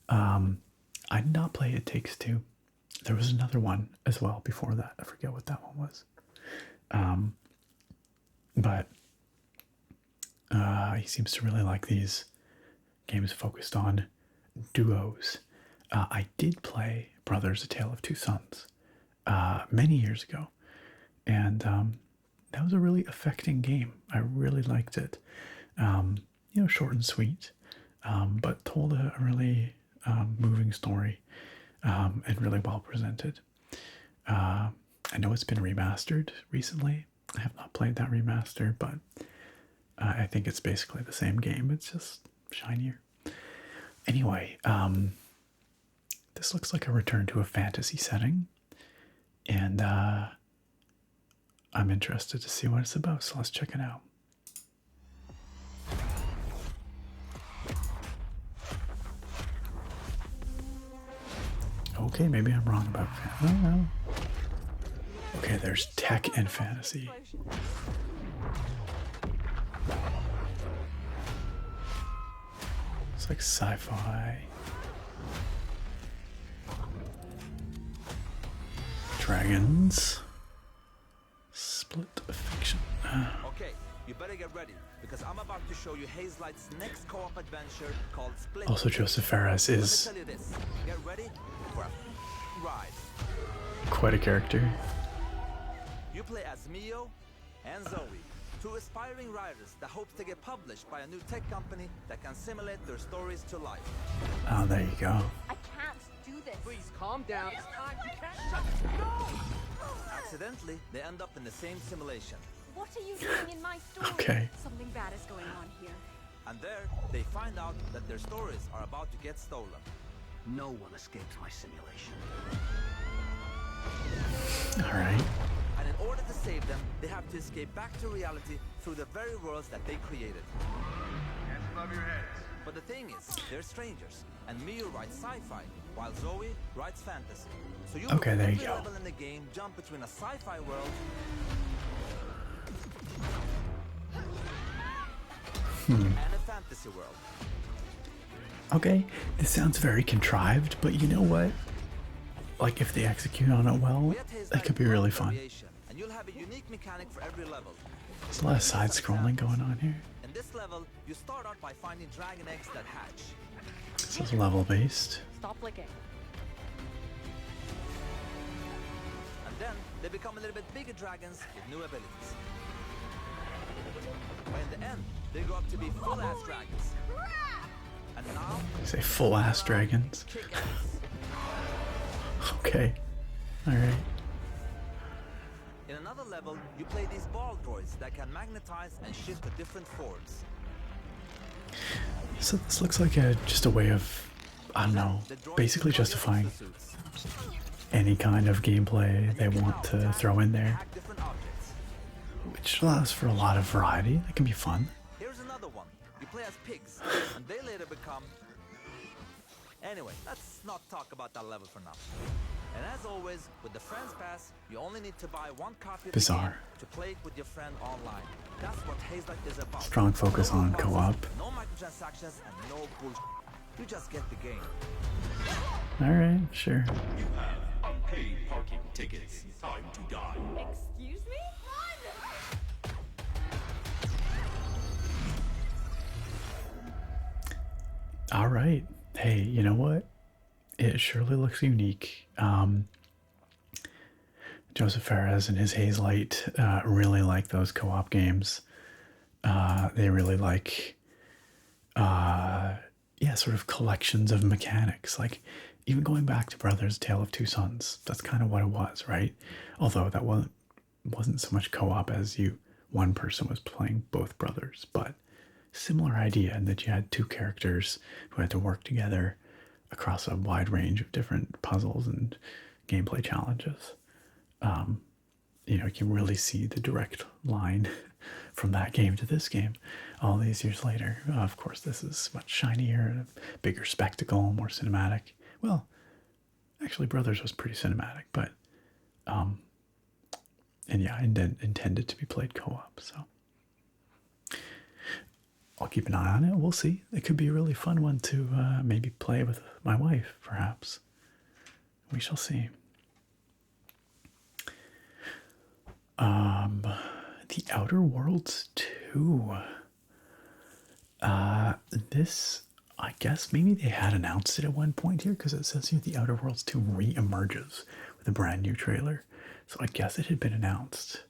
I did not play It Takes Two. There was another one as well before that. I forget what that one was. But he seems to really like these games focused on duos. I did play Brothers, A Tale of Two Sons many years ago. And that was a really affecting game. I really liked it. You know, short and sweet, but told a really moving story and really well presented. I know it's been remastered recently. I have not played that remaster, but I think it's basically the same game. It's just shinier. Anyway, this looks like a return to a fantasy setting, and I'm interested to see what it's about, so let's check it out. Okay, maybe I'm wrong about that. I don't know. Okay, there's tech and fantasy. It's like sci-fi. Dragons. Split Fiction. Okay, you better get ready, because I'm about to show you Hazelight's next co-op adventure called Split. Also, Joseph Fares is Let me tell you this. Get ready for a ride. quite a character. You play as Mio and Zoe, two aspiring writers that hope to get published by a new tech company that can simulate their stories to life. Oh, there you go. I can't do this. Please calm down. It's time. You can't shut. Accidentally, they end up in the same simulation. What are you doing in my story? Okay. Something bad is going on here. And there, they find out that their stories are about to get stolen. No one escapes my simulation. All right. And in order to save them, they have to escape back to reality through the very worlds that they created. Hands above your heads. But the thing is, they're strangers, and Mio writes sci-fi, while Zoe writes fantasy. So you Okay, there you every go. level in the game jump between a sci-fi world and a fantasy world. Okay, this sounds very contrived, but you know what? Like, if they execute on it well, that could be really fun. And you'll have a unique mechanic for every level. There's a lot of side-scrolling going on here. In this level, you start out by finding dragon eggs that hatch. This is level-based. Stop licking. And then they become a little bit bigger dragons with new abilities. But in the end, they grow up to be full-ass dragons. And now, say full-ass dragons. Okay. Alright. In another level, you play these ball droids that can magnetize and shift to different forms. So this looks like just a way of, I don't know, basically justifying any kind of gameplay they want to throw in there, which allows for a lot of variety. That can be fun. Here's another one. You play as pigs, and they later become... Anyway, let's not talk about that level for now. And as always, with the Friends Pass, you only need to buy one copy of the game to play it with your friend online. That's what Hazelight is about. Strong focus on co-op. No microtransactions and no bullshit. You just get the game. Alright, sure. You have unpaid parking tickets. Time to die. Excuse me? Alright. Hey, you know what? It surely looks unique. Joseph Fares and his Hazelight really like those co-op games. They really like, yeah, sort of collections of mechanics. Like, even going back to Brothers Tale of Two Sons, that's kind of what it was, right? Although that wasn't so much co-op as one person was playing both brothers, but similar idea in that you had two characters who had to work together across a wide range of different puzzles and gameplay challenges. You know, you can really see the direct line from that game to this game all these years later. Of course, this is much shinier, bigger spectacle, more cinematic. Well, actually, Brothers was pretty cinematic, but, and yeah, intended to be played co-op, so. I'll keep an eye on it. We'll see. It could be a really fun one to maybe play with my wife, perhaps. We shall see. The Outer Worlds 2. This, I guess maybe they had announced it at one point here, because it says here The Outer Worlds 2 re-emerges with a brand new trailer. So I guess it had been announced.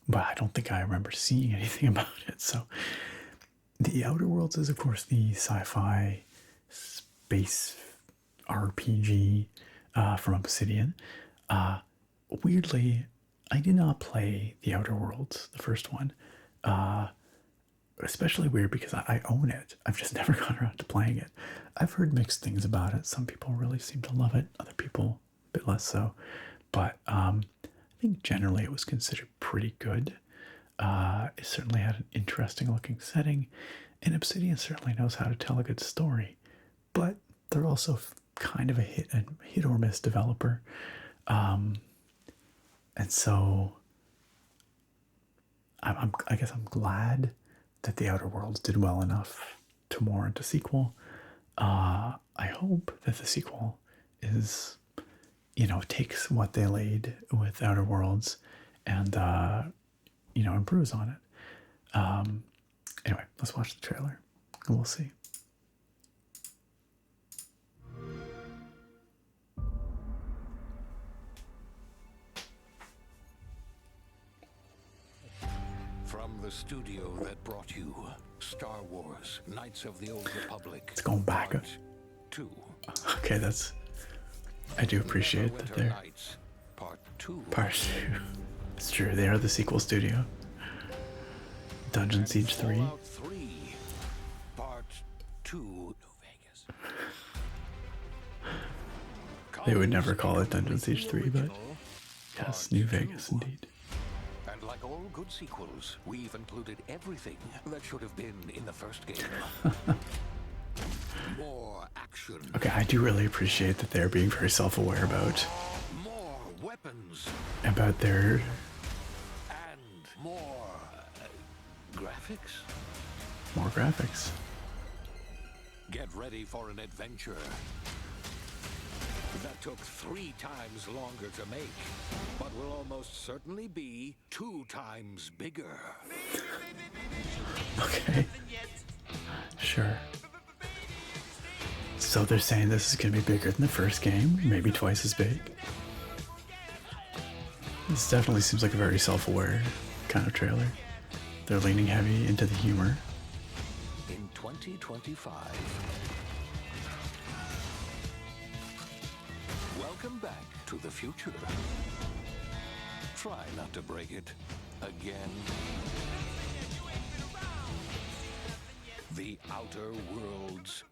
But I don't think I remember seeing anything about it. So The Outer Worlds is, of course, the sci-fi space RPG from Obsidian. Weirdly, I did not play The Outer Worlds, the first one. Especially weird because I own it. I've just never gotten around to playing it. I've heard mixed things about it. Some people really seem to love it. Other people a bit less so. But I think generally it was considered pretty good. It certainly had an interesting looking setting. And Obsidian certainly knows how to tell a good story. But they're also kind of a hit or miss developer. And so I guess I'm glad that The Outer Worlds did well enough to warrant a sequel. I hope that the sequel is, you know, takes what they laid with Outer Worlds and, you know, improves on it. Anyway, let's watch the trailer and we'll see. From the studio that brought you Star Wars, Knights of the Old Republic. It's going back. Part 2. Okay, I do appreciate that they're... Knights, Part 2. Part 2. It's true, they are the sequel studio. Dungeon Siege 3. Fallout 3. Part 2. New Vegas. They would never call it Dungeon Siege 3, but yes, New Vegas indeed. And like all good sequels, we've included everything that should have been in the first game. More action. Okay, I do really appreciate that they're being very self-aware about more weapons. About their and more graphics? More graphics. Get ready for an adventure that took 3 times longer to make, but will almost certainly be 2 times bigger. Okay. Sure. So they're saying this is going to be bigger than the first game, maybe twice as big. This definitely seems like a very self-aware kind of trailer. They're leaning heavy into the humor. In 2025, welcome back to the future. Try not to break it again. The Outer Worlds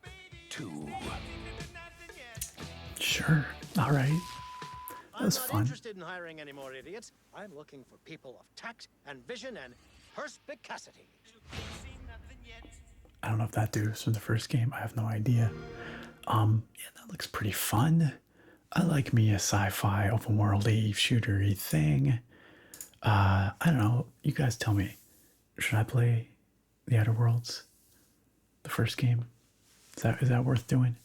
2. Sure. All right. That was I'm not fun. interested in hiring any more idiots. I'm looking for people of tact and vision and perspicacity. I don't know if that dude's from the first game. I have no idea. Yeah, that looks pretty fun. I like me a sci-fi open world-y shooter-y thing. I don't know. You guys tell me. Should I play The Outer Worlds? The first game? Is that worth doing?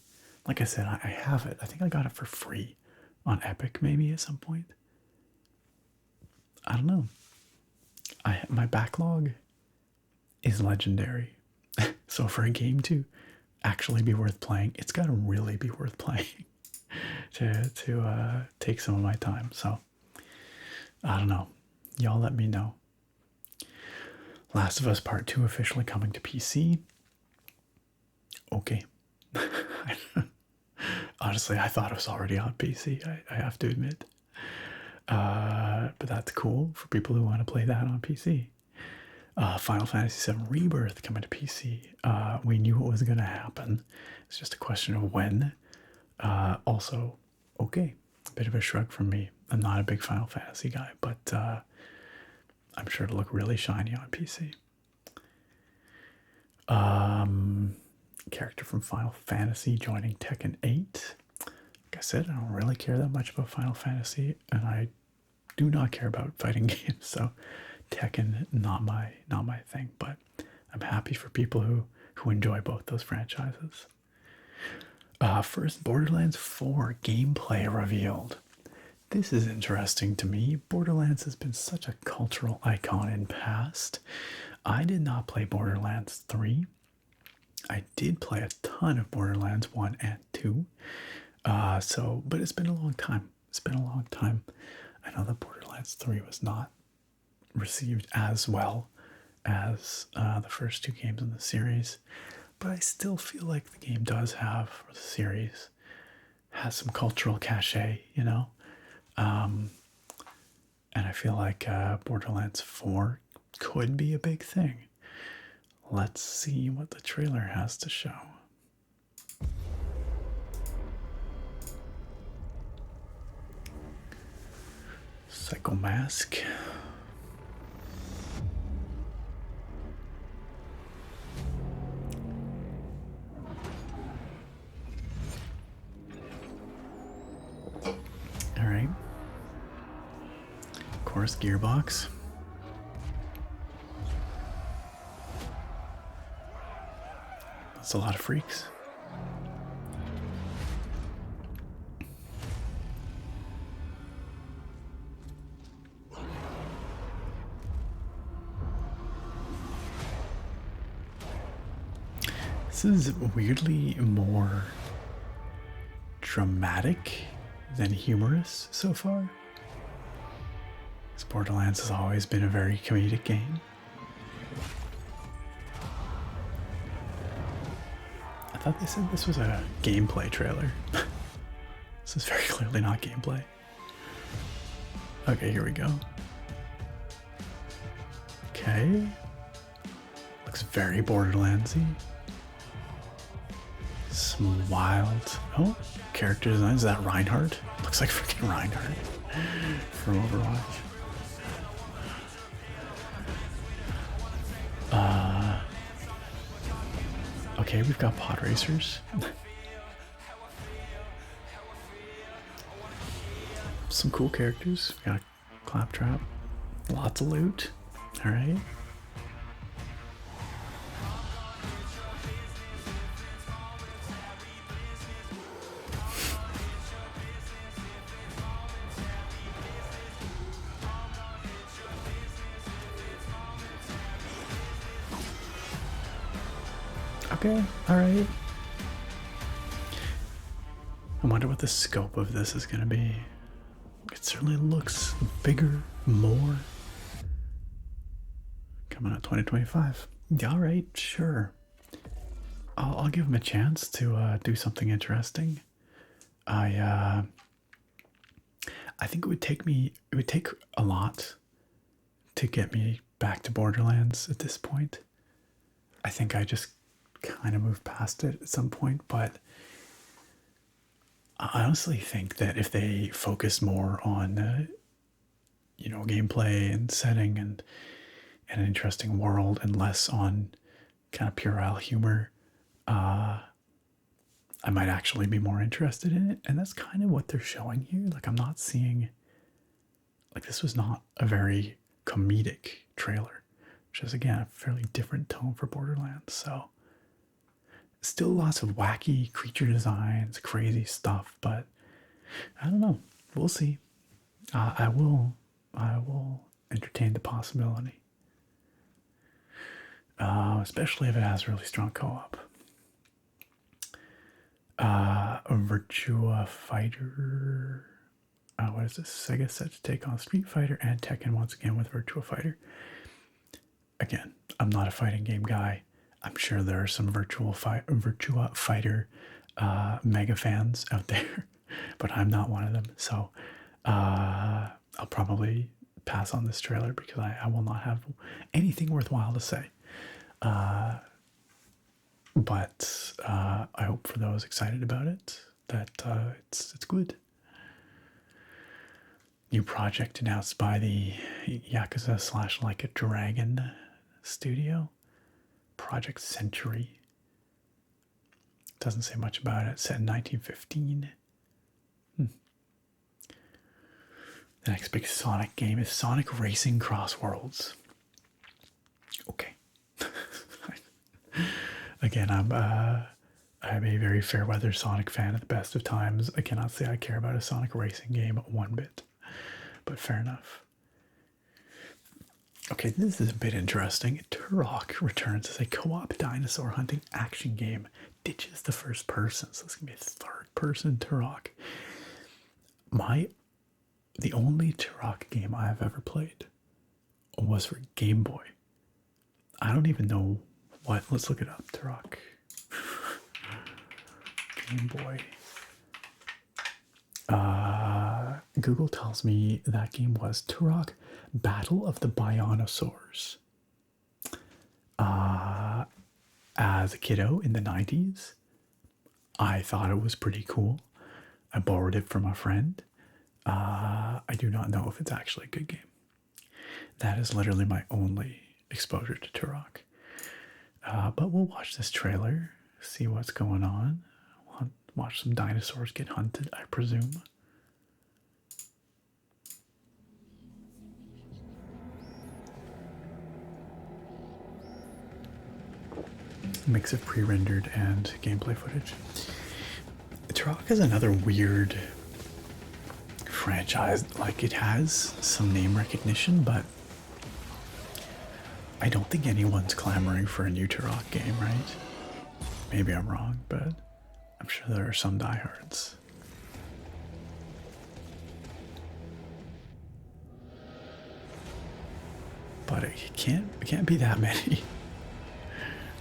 Like I said, I have it. I think I got it for free on Epic maybe at some point. I don't know. My backlog is legendary. So for a game to actually be worth playing, it's got to really be worth playing to take some of my time. So I don't know. Y'all let me know. Last of Us Part 2 officially coming to PC. Okay. Honestly, I thought it was already on PC, I have to admit. But that's cool for people who want to play that on PC. Final Fantasy VII Rebirth coming to PC. We knew what was going to happen. It's just a question of when. Also, okay, a bit of a shrug from me. I'm not a big Final Fantasy guy, but I'm sure it'll look really shiny on PC. Character from Final Fantasy joining Tekken 8. Like I said, I don't really care that much about Final Fantasy, and I do not care about fighting games, so Tekken, not my thing, but I'm happy for people who enjoy both those franchises. First, Borderlands 4 gameplay revealed. This is interesting to me. Borderlands has been such a cultural icon in past. I did not play Borderlands 3. I did play a ton of Borderlands 1 and 2. But it's been a long time. It's been a long time. I know that Borderlands 3 was not received as well as the first 2 games in the series, but I still feel like the game does have, or the series has some cultural cachet, you know? And I feel like Borderlands 4 could be a big thing. Let's see what the trailer has to show. Psycho Mask. All right. Of course, Gearbox. That's a lot of freaks. This is weirdly more dramatic than humorous so far. Borderlands has always been a very comedic game. I thought they said this was a gameplay trailer. This is very clearly not gameplay. Okay, here we go. Okay. Looks very Borderlandsy. Some wild... Oh, character design. Is that Reinhardt? Looks like freaking Reinhardt from Overwatch. Okay, we've got pod racers. Some cool characters. We got Claptrap. Lots of loot. Alright. Okay, alright. I wonder what the scope of this is going to be. It certainly looks bigger, more. Coming out 2025. Yeah, alright, sure. I'll give him a chance to do something interesting. I think it would take a lot to get me back to Borderlands at this point. I think I just kind of moved past it at some point, but I honestly think that if they focus more on, gameplay and setting and an interesting world and less on kind of puerile humor, I might actually be more interested in it. And that's kind of what they're showing here. Like, I'm not seeing, like, this was not a very comedic trailer, which is, again, a fairly different tone for Borderlands. So still lots of wacky creature designs, crazy stuff, but I don't know. We'll see. I will entertain the possibility, especially if it has really strong co-op. Virtua Fighter. What is this? Sega set to take on Street Fighter and Tekken once again with Virtua Fighter. Again, I'm not a fighting game guy. I'm sure there are some Virtua Fighter mega fans out there, but I'm not one of them. So I'll probably pass on this trailer because I will not have anything worthwhile to say. But I hope for those excited about it that it's good. New project announced by the Yakuza / Like a Dragon studio. Project Century. Doesn't say much about it. Set in 1915. The next big Sonic game is Sonic Racing Cross Worlds. Okay. Again, I'm a very fair weather Sonic fan at the best of times. I cannot say I care about a Sonic racing game one bit, but fair enough. Okay, this is a bit interesting. Turok returns as a co-op dinosaur hunting action game. Ditches the first person, so it's gonna be a third-person Turok. The only Turok game I have ever played was for Game Boy. I don't even know what. Let's look it up. Turok. Game Boy. Google tells me that game was Turok Battle of the Bionosaurs. As a kiddo in the 90s, I thought it was pretty cool. I borrowed it from a friend. I do not know if it's actually a good game. That is literally my only exposure to Turok. But we'll watch this trailer, see what's going on. We'll watch some dinosaurs get hunted, I presume. Mix of pre-rendered and gameplay footage. Turok is another weird franchise. Like, it has some name recognition, but I don't think anyone's clamoring for a new Turok game, right? Maybe I'm wrong, but I'm sure there are some diehards. But it can't be that many.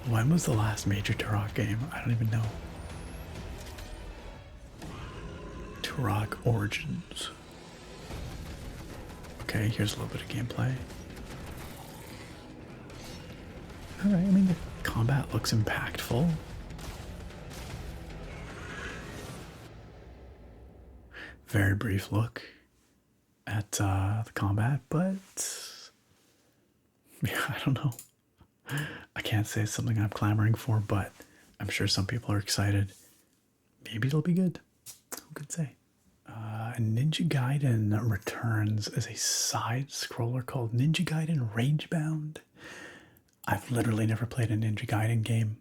When was the last major Turok game? I don't even know. Turok Origins. Okay, here's a little bit of gameplay. Alright, I mean, the combat looks impactful. Very brief look at the combat, but yeah, I don't know. I can't say it's something I'm clamoring for, but I'm sure some people are excited. Maybe it'll be good. Who could say? Ninja Gaiden returns as a side-scroller called Ninja Gaiden Ragebound. I've literally never played a Ninja Gaiden game.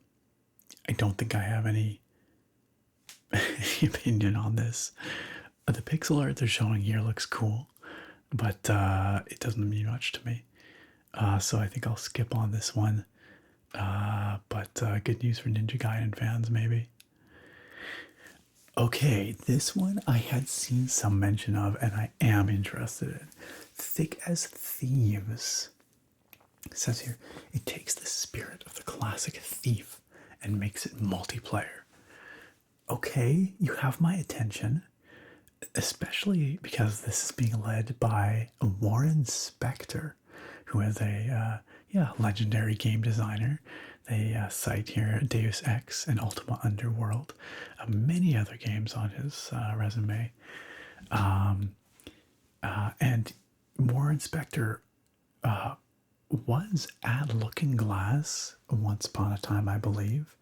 I don't think I have any opinion on this. The pixel art they're showing here looks cool, but it doesn't mean much to me. So I think I'll skip on this one. But good news for Ninja Gaiden fans, maybe. Okay, this one I had seen some mention of, and I am interested in. Thick as Thieves. It says here, it takes the spirit of the classic Thief and makes it multiplayer. Okay, you have my attention, especially because this is being led by Warren Spector, who is a legendary game designer. They cite here Deus Ex and Ultima Underworld, many other games on his resume. And Warren Spector was at Looking Glass once upon a time, I believe,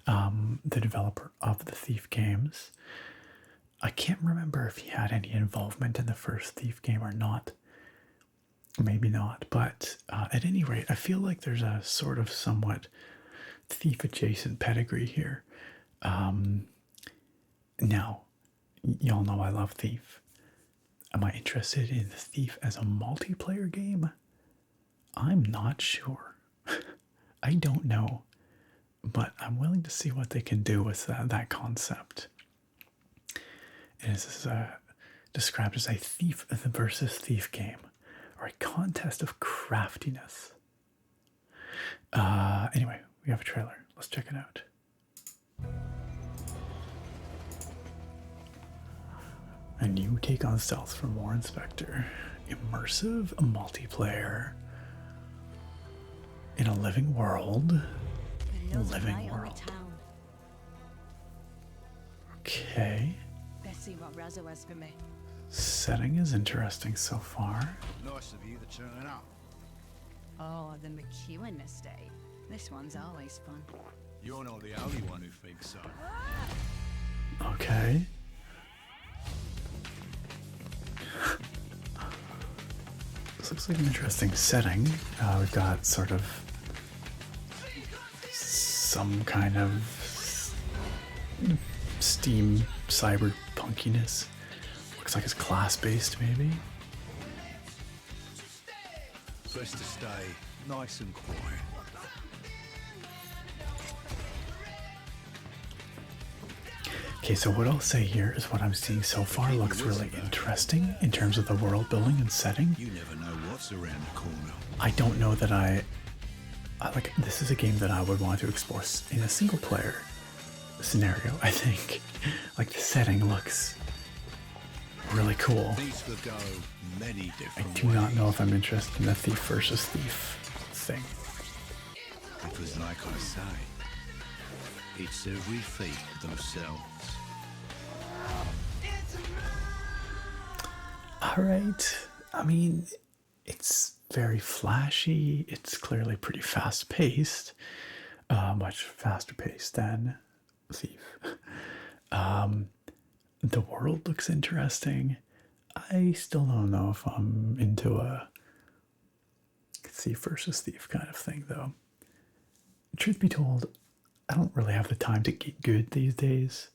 the developer of the Thief games. I can't remember if he had any involvement in the first Thief game or not. Maybe not, but at any rate, I feel like there's a sort of somewhat Thief-adjacent pedigree here. Now, y'all know I love Thief. Am I interested in Thief as a multiplayer game? I'm not sure. I don't know, but I'm willing to see what they can do with that concept. And this is described as a Thief versus Thief game, or a contest of craftiness. Anyway, we have a trailer. Let's check it out. A new take on stealth from Warren Spector. Immersive multiplayer in a living world. Living world. Okay. Let's see what Razzo has for me. Setting is interesting so far. Nice of you to turn up. Oh, the McEwen estate. This one's always fun. You're not the only one who thinks so. Okay. This looks like an interesting setting. We've got sort of some kind of steam cyberpunkiness. Looks like it's class-based, maybe. Best to stay nice and quiet. Okay, so what I'll say here is what I'm seeing so far looks really interesting in terms of the world building and setting. You never know what's around the corner. I don't know that I like this is a game that I would want to explore in a single player scenario, I think. Like the setting looks really cool. These could go many different I do not know if I'm interested in the Thief versus Thief thing. Because like I say, it's every thief themselves. Alright. I mean, it's very flashy. It's clearly pretty fast paced. Much faster paced than Thief. The world looks interesting. I still don't know if I'm into a Thief versus Thief kind of thing, though. Truth be told, I don't really have the time to get good these days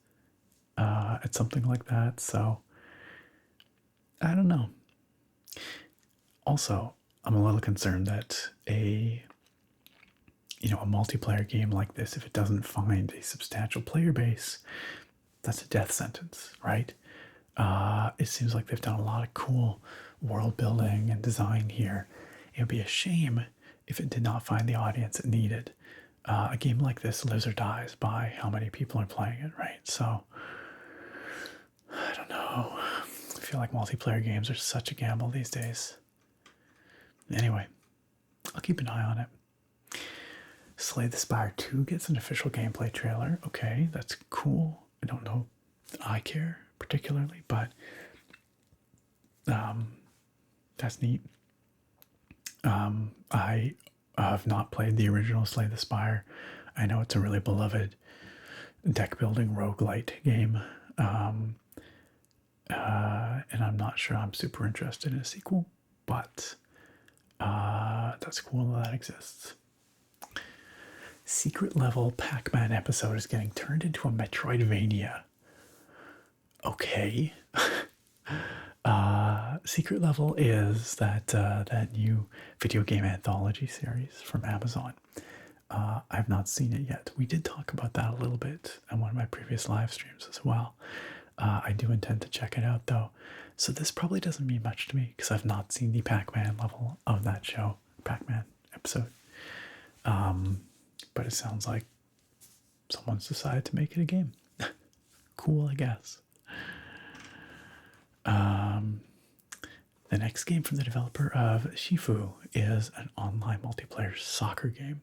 at something like that, so I don't know. Also, I'm a little concerned that a multiplayer game like this, if it doesn't find a substantial player base, that's a death sentence, right? It seems like they've done a lot of cool world building and design here. It would be a shame if it did not find the audience it needed. A game like this lives or dies by how many people are playing it, right? So, I don't know. I feel like multiplayer games are such a gamble these days. Anyway, I'll keep an eye on it. Slay the Spire 2 gets an official gameplay trailer. Okay, that's cool. I don't know if I care particularly, but that's neat. I have not played the original Slay the Spire. I know it's a really beloved deck building roguelite game. And I'm not sure I'm super interested in a sequel, but that's cool that exists. Secret level Pac-Man episode is getting turned into a Metroidvania. Okay. Secret level is that new video game anthology series from Amazon. I've not seen it yet. We did talk about that a little bit on one of my previous live streams as well. I do intend to check it out though. So this probably doesn't mean much to me because I've not seen the Pac-Man level of that show, Pac-Man episode. But it sounds like someone's decided to make it a game. Cool, I guess. The next game from the developer of Shifu is an online multiplayer soccer game.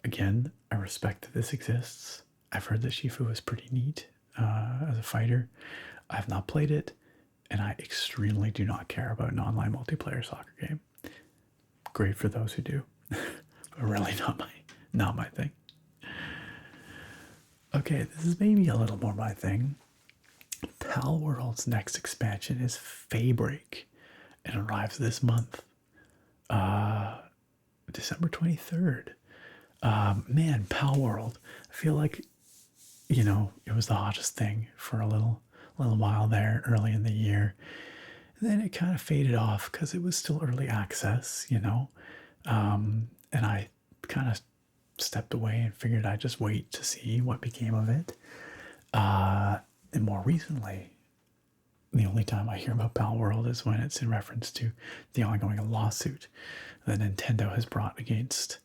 Again, I respect that this exists. I've heard that Shifu is pretty neat as a fighter. I have not played it, and I extremely do not care about an online multiplayer soccer game. Great for those who do, but really not my thing. Okay, this is maybe a little more my thing. Palworld's next expansion is Faybreak. It arrives this month, December 23rd. Man, Palworld. I feel like, you know, it was the hottest thing for a little while there early in the year. And then it kind of faded off because it was still early access, you know. And I kind of stepped away and figured I'd just wait to see what became of it. And more recently, the only time I hear about Palworld is when it's in reference to the ongoing lawsuit that Nintendo has brought against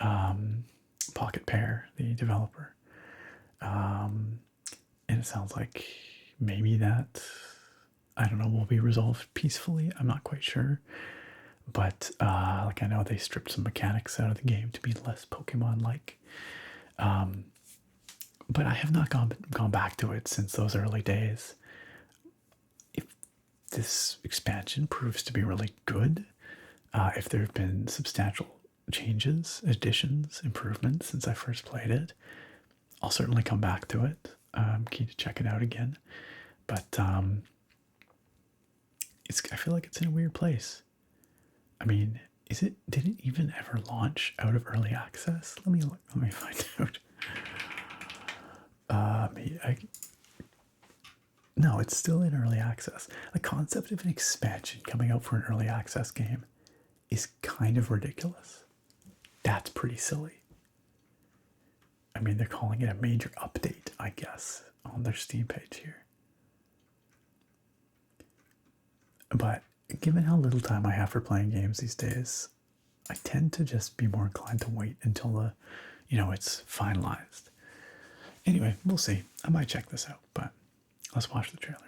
Pocket Pair, the developer. And it sounds like maybe that, I don't know, will be resolved peacefully. I'm not quite sure. But like I know they stripped some mechanics out of the game to be less Pokemon-like. But I have not gone back to it since those early days. If this expansion proves to be really good, if there have been substantial changes, additions, improvements since I first played it, I'll certainly come back to it. I'm keen to check it out again. But I feel like it's in a weird place. I mean, did it even ever launch out of early access? Let me find out. No, it's still in early access. The concept of an expansion coming out for an early access game is kind of ridiculous. That's pretty silly. I mean, they're calling it a major update, I guess, on their Steam page here. But given how little time I have for playing games these days, I tend to just be more inclined to wait until it's finalized. Anyway, we'll see. I might check this out, but let's watch the trailer.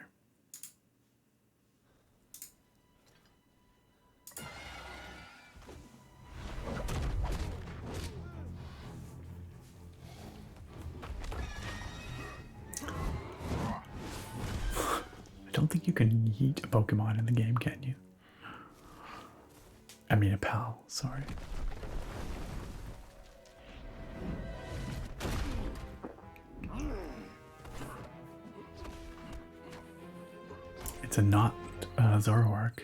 I don't think you can yeet a Pokemon in the game, can you? I mean a pal, sorry. It's a not Zoroark.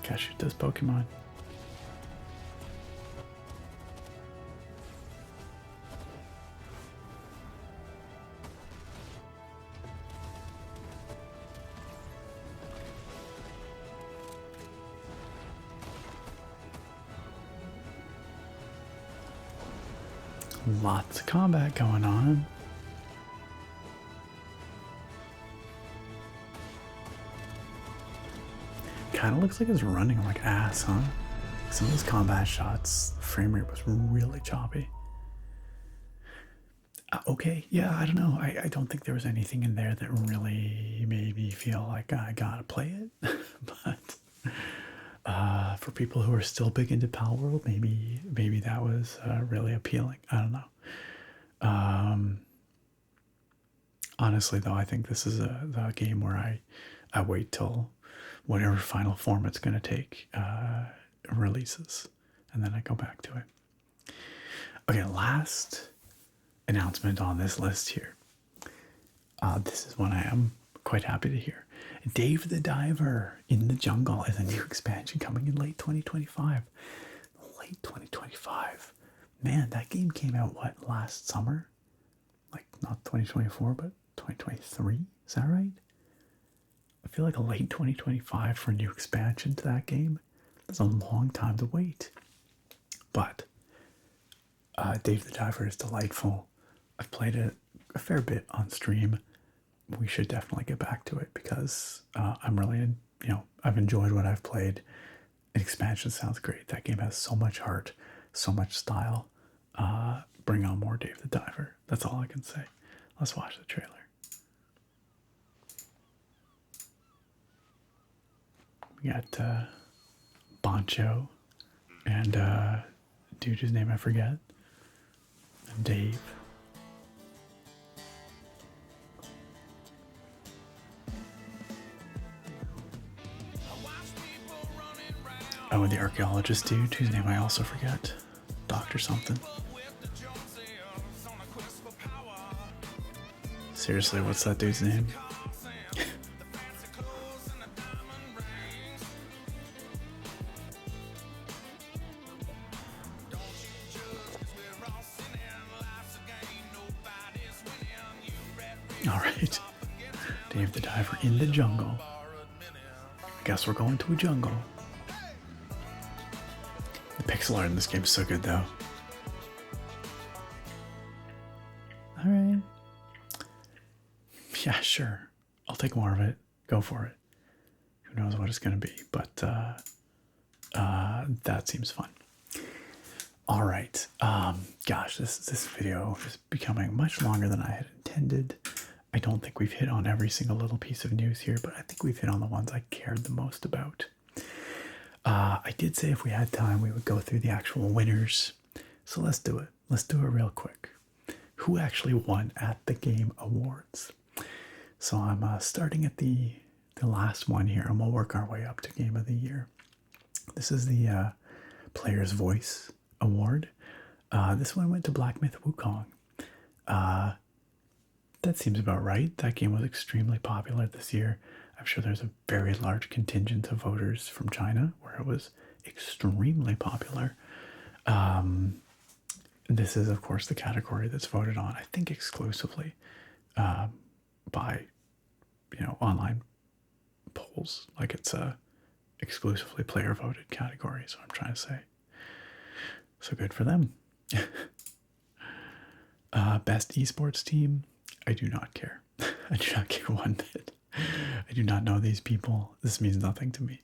Gosh, it does Pokemon. Lots of combat going on. Kind of looks like it's running like ass, huh? Some of those combat shots, the frame rate was really choppy. Okay, yeah, I don't know. I don't think there was anything in there that really made me feel like I gotta play it. But for people who are still big into Palworld, maybe that was really appealing. I don't know. Honestly, though, I think this is the game where I wait till whatever final form it's going to take releases, and then I go back to it. Okay, last announcement on this list here. This is one I am quite happy to hear. Dave the Diver in the Jungle is a new expansion coming in late 2025. Late 2025. Man, that game came out, what, last summer? Like, not 2024, but 2023? Is that right? I feel like a late 2025 for a new expansion to that game. That's a long time to wait. But Dave the Diver is delightful. I've played it a fair bit on stream. We should definitely get back to it because I'm really, I've enjoyed what I've played. An expansion sounds great. That game has so much heart, so much style. Bring on more Dave the Diver. That's all I can say. Let's watch the trailer. We got Boncho and dude whose name I forget. And Dave. Oh, and the archaeologist dude whose name I also forget. Doctor something. Seriously, what's that dude's name? Alright. Dave the Diver in the jungle. I guess we're going to a jungle. The pixel art in this game is so good, though. Alright. Yeah, sure. I'll take more of it. Go for it. Who knows what it's going to be, but that seems fun. Alright. Gosh, this video is becoming much longer than I had intended. I don't think we've hit on every single little piece of news here, but I think we've hit on the ones I cared the most about. I did say if we had time, we would go through the actual winners. So let's do it. Let's do it real quick. Who actually won at the Game Awards? So I'm starting at the last one here, and we'll work our way up to Game of the Year. This is the Player's Voice Award. This one went to Black Myth Wukong. That seems about right. That game was extremely popular this year. I'm sure there's a very large contingent of voters from China where it was extremely popular. This is, of course, the category that's voted on, I think, exclusively by, online polls. Like it's a exclusively player-voted category, is what I'm trying to say. So good for them. Best esports team, I do not care. I do not care one bit. I do not know these people. This means nothing to me.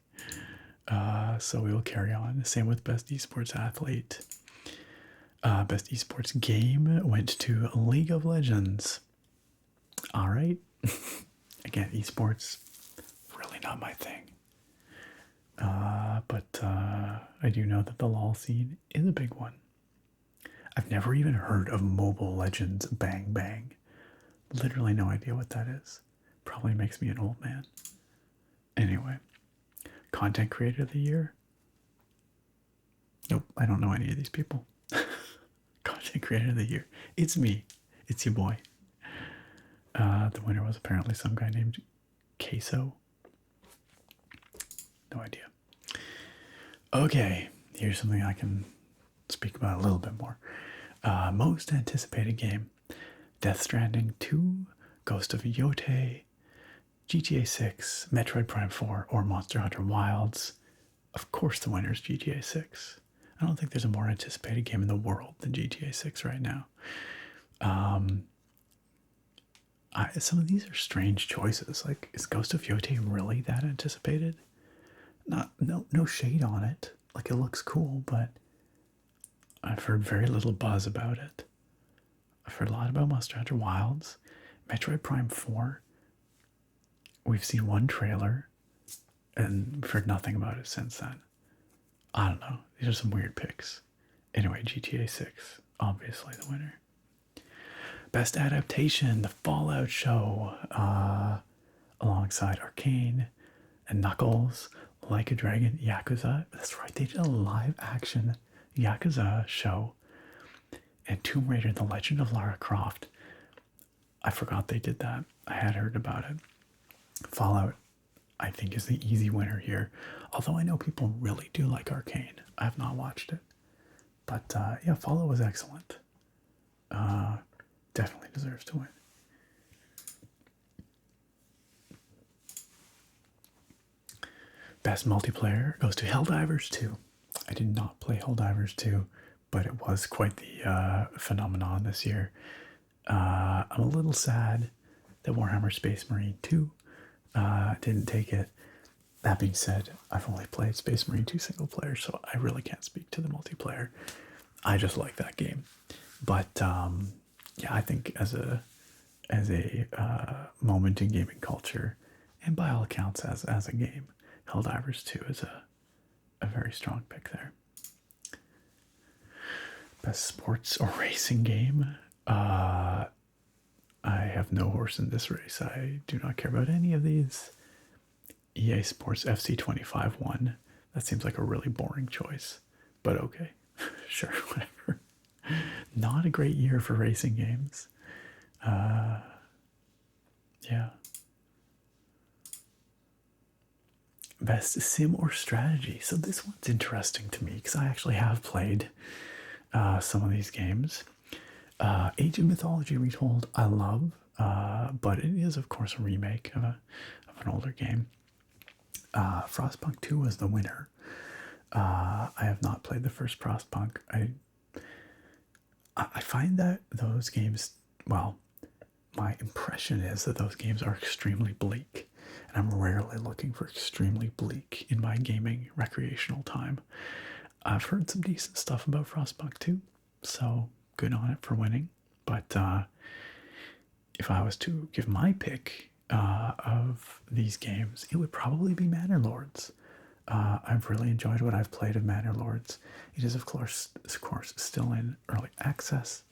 So we will carry on. Same with best esports athlete. Best esports game went to League of Legends. All right. Again, esports, really not my thing. But I do know that the LoL scene is a big one. I've never even heard of Mobile Legends Bang Bang. Literally no idea what that is. Probably makes me an old man. Anyway, Content Creator of the Year. Nope, I don't know any of these people. Content Creator of the Year. It's me. It's your boy. The winner was apparently some guy named Queso. No idea. Okay, here's something I can speak about a little bit more. Most anticipated game. Death Stranding 2, Ghost of Yote, GTA 6, Metroid Prime 4, or Monster Hunter Wilds. Of course the winner is GTA 6. I don't think there's a more anticipated game in the world than GTA 6 right now. Some of these are strange choices. Like, is Ghost of Yote really that anticipated? No shade on it. Like, it looks cool, but I've heard very little buzz about it. I've heard a lot about Monster Hunter Wilds. Metroid Prime 4. We've seen one trailer, and we've heard nothing about it since then. I don't know. These are some weird picks. Anyway, GTA 6, obviously the winner. Best Adaptation, The Fallout Show, alongside Arcane and Knuckles, Like a Dragon, Yakuza. That's right, they did a live-action Yakuza show. And Tomb Raider, The Legend of Lara Croft. I forgot they did that. I had heard about it. Fallout I think is the easy winner here. Although I know people really do like Arcane. I have not watched it. But yeah, Follow was excellent. Definitely deserves to win. Best multiplayer goes to Helldivers 2. I did not play Helldivers 2, but it was quite the phenomenon this year. I'm a little sad that Warhammer Space Marine 2 didn't take it. That being said, I've only played Space Marine 2 single player, so I really can't speak to the multiplayer. I just like that game. But yeah, I think as a moment in gaming culture, and by all accounts as a game, Helldivers 2 is a very strong pick there. Best sports or racing game. I have no horse in this race. I do not care about any of these. EA Sports FC 25 won. That seems like a really boring choice, but okay. Sure, whatever. Not a great year for racing games. Yeah. Best sim or strategy. So this one's interesting to me because I actually have played some of these games. Age of Mythology Retold, I love, but it is of course a remake of an older game. Frostpunk 2 was the winner. I have not played the first Frostpunk. I find that those games, well, my impression is that those games are extremely bleak, and I'm rarely looking for extremely bleak in my gaming recreational time. I've heard some decent stuff about Frostpunk 2, so good on it for winning. But if I was to give my pick of these games, it would probably be Manor Lords. I've really enjoyed what I've played of Manor Lords. It is, of course, still in early access,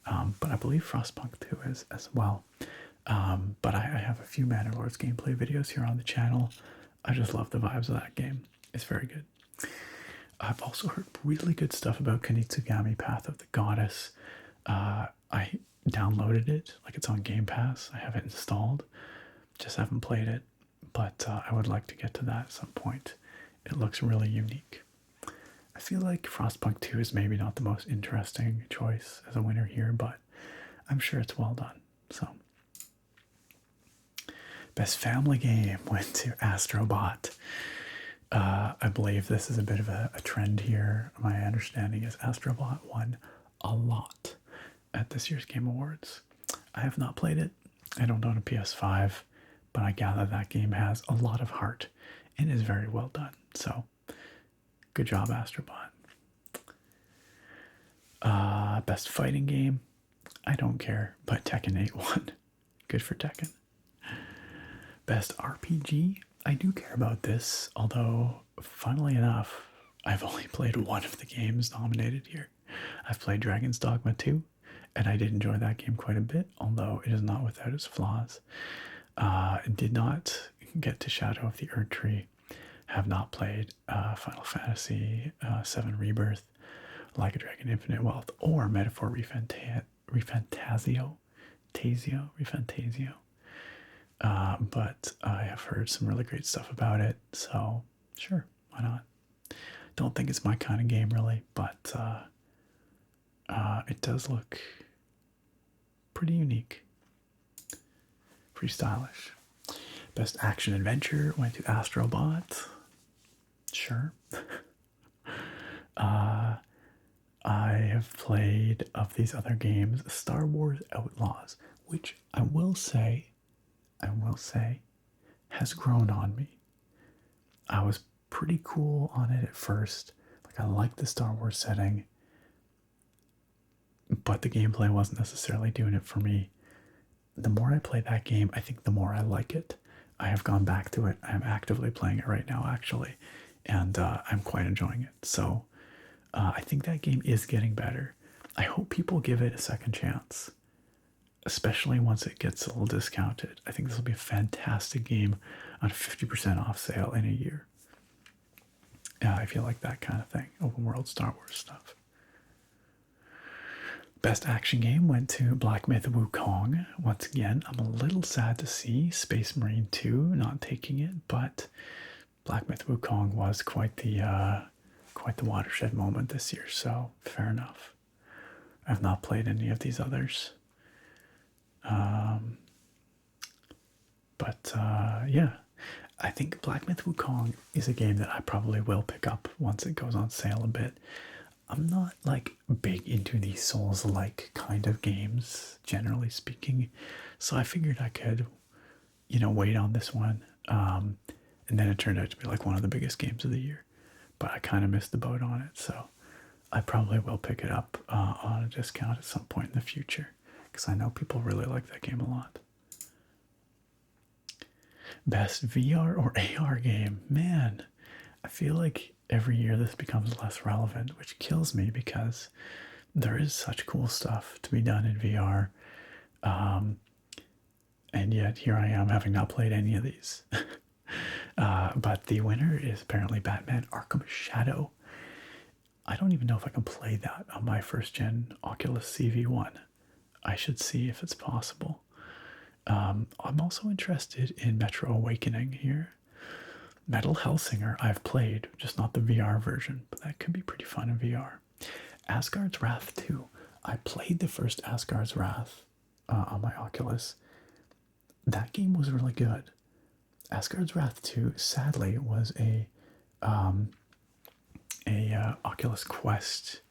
but I believe Frostpunk 2 is as well. But I have a few Manor Lords gameplay videos here on the channel. I just love the vibes of that game. It's very good. I've also heard really good stuff about Kanitsugami Path of the Goddess. I downloaded it, like it's on Game Pass. I have it installed, just haven't played it, but I would like to get to that at some point. It looks really unique. I feel like Frostpunk 2 is maybe not the most interesting choice as a winner here, but I'm sure it's well done. So, best family game went to Astrobot. I believe this is a bit of a trend here. My understanding is Astrobot won a lot at this year's Game Awards. I have not played it. I don't own a PS5, but I gather that game has a lot of heart and is very well done. So, good job, Astrobot. Best fighting game. I don't care, but Tekken 8 won. Good for Tekken. Best RPG. I do care about this, although, funnily enough, I've only played one of the games nominated here. I've played Dragon's Dogma 2, and I did enjoy that game quite a bit, although it is not without its flaws. Did not get to Shadow of the Erdtree. Have not played Final Fantasy VII Rebirth, Like a Dragon Infinite Wealth, or Metaphor Refantasio. But I have heard some really great stuff about it, so sure, why not? Don't think it's my kind of game really, but it does look pretty unique, pretty stylish. Best action adventure went to Astrobot. Sure. I have played of these other games Star Wars Outlaws, which I will say has grown on me. I was pretty cool on it at first. Like I liked the Star Wars setting, but the gameplay wasn't necessarily doing it for me. The more I play that game, I think the more I like it. I have gone back to it. I'm actively playing it right now, actually, and I'm quite enjoying it. So I think that game is getting better. I hope people give it a second chance, especially once it gets a little discounted. I think this will be a fantastic game on a 50% off sale in a year. Yeah, I feel like that kind of thing. Open world Star Wars stuff. Best action game went to Black Myth Wukong. Once again, I'm a little sad to see Space Marine 2 not taking it, but Black Myth Wukong was quite the watershed moment this year, so fair enough. I've not played any of these others. Yeah, I think Black Myth Wukong is a game that I probably will pick up once it goes on sale a bit. I'm not like big into these Souls-like kind of games, generally speaking, so I figured I could, wait on this one. And then it turned out to be like one of the biggest games of the year, but I kind of missed the boat on it, so I probably will pick it up on a discount at some point in the future, because I know people really like that game a lot. Best VR or AR game? Man, I feel like every year this becomes less relevant, which kills me because there is such cool stuff to be done in VR. And yet here I am having not played any of these. But the winner is apparently Batman Arkham Shadow. I don't even know if I can play that on my first gen Oculus CV1. I should see if it's possible. I'm also interested in Metro Awakening here. Metal Hellsinger I've played, just not the VR version, but that could be pretty fun in VR. Asgard's Wrath 2. I played the first Asgard's Wrath on my Oculus. That game was really good. Asgard's Wrath 2, sadly, was a Oculus Quest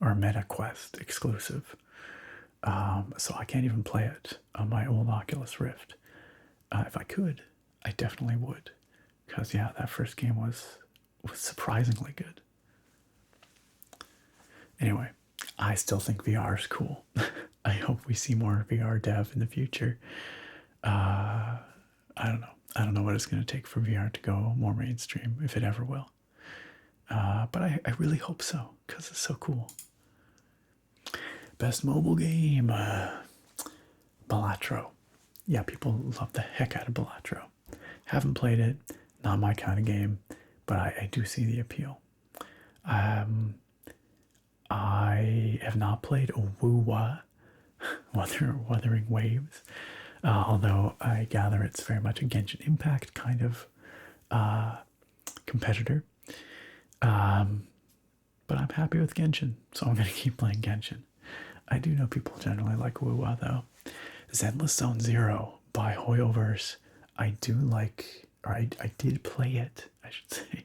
or Meta Quest exclusive. So I can't even play it on my old Oculus Rift. If I could, I definitely would. Because, yeah, that first game was surprisingly good. Anyway, I still think VR is cool. I hope we see more VR dev in the future. I don't know. I don't know what it's going to take for VR to go more mainstream, if it ever will. But I really hope so, because it's so cool. Best mobile game, Balatro. Yeah, people love the heck out of Balatro. Haven't played it, not my kind of game, but I do see the appeal. I have not played Wuwa, Wuthering Waves, although I gather it's very much a Genshin Impact kind of competitor. But I'm happy with Genshin, so I'm going to keep playing Genshin. I do know people generally like Wuwa, though. Zenless Zone Zero by Hoyoverse. I do like, or I did play it, I should say.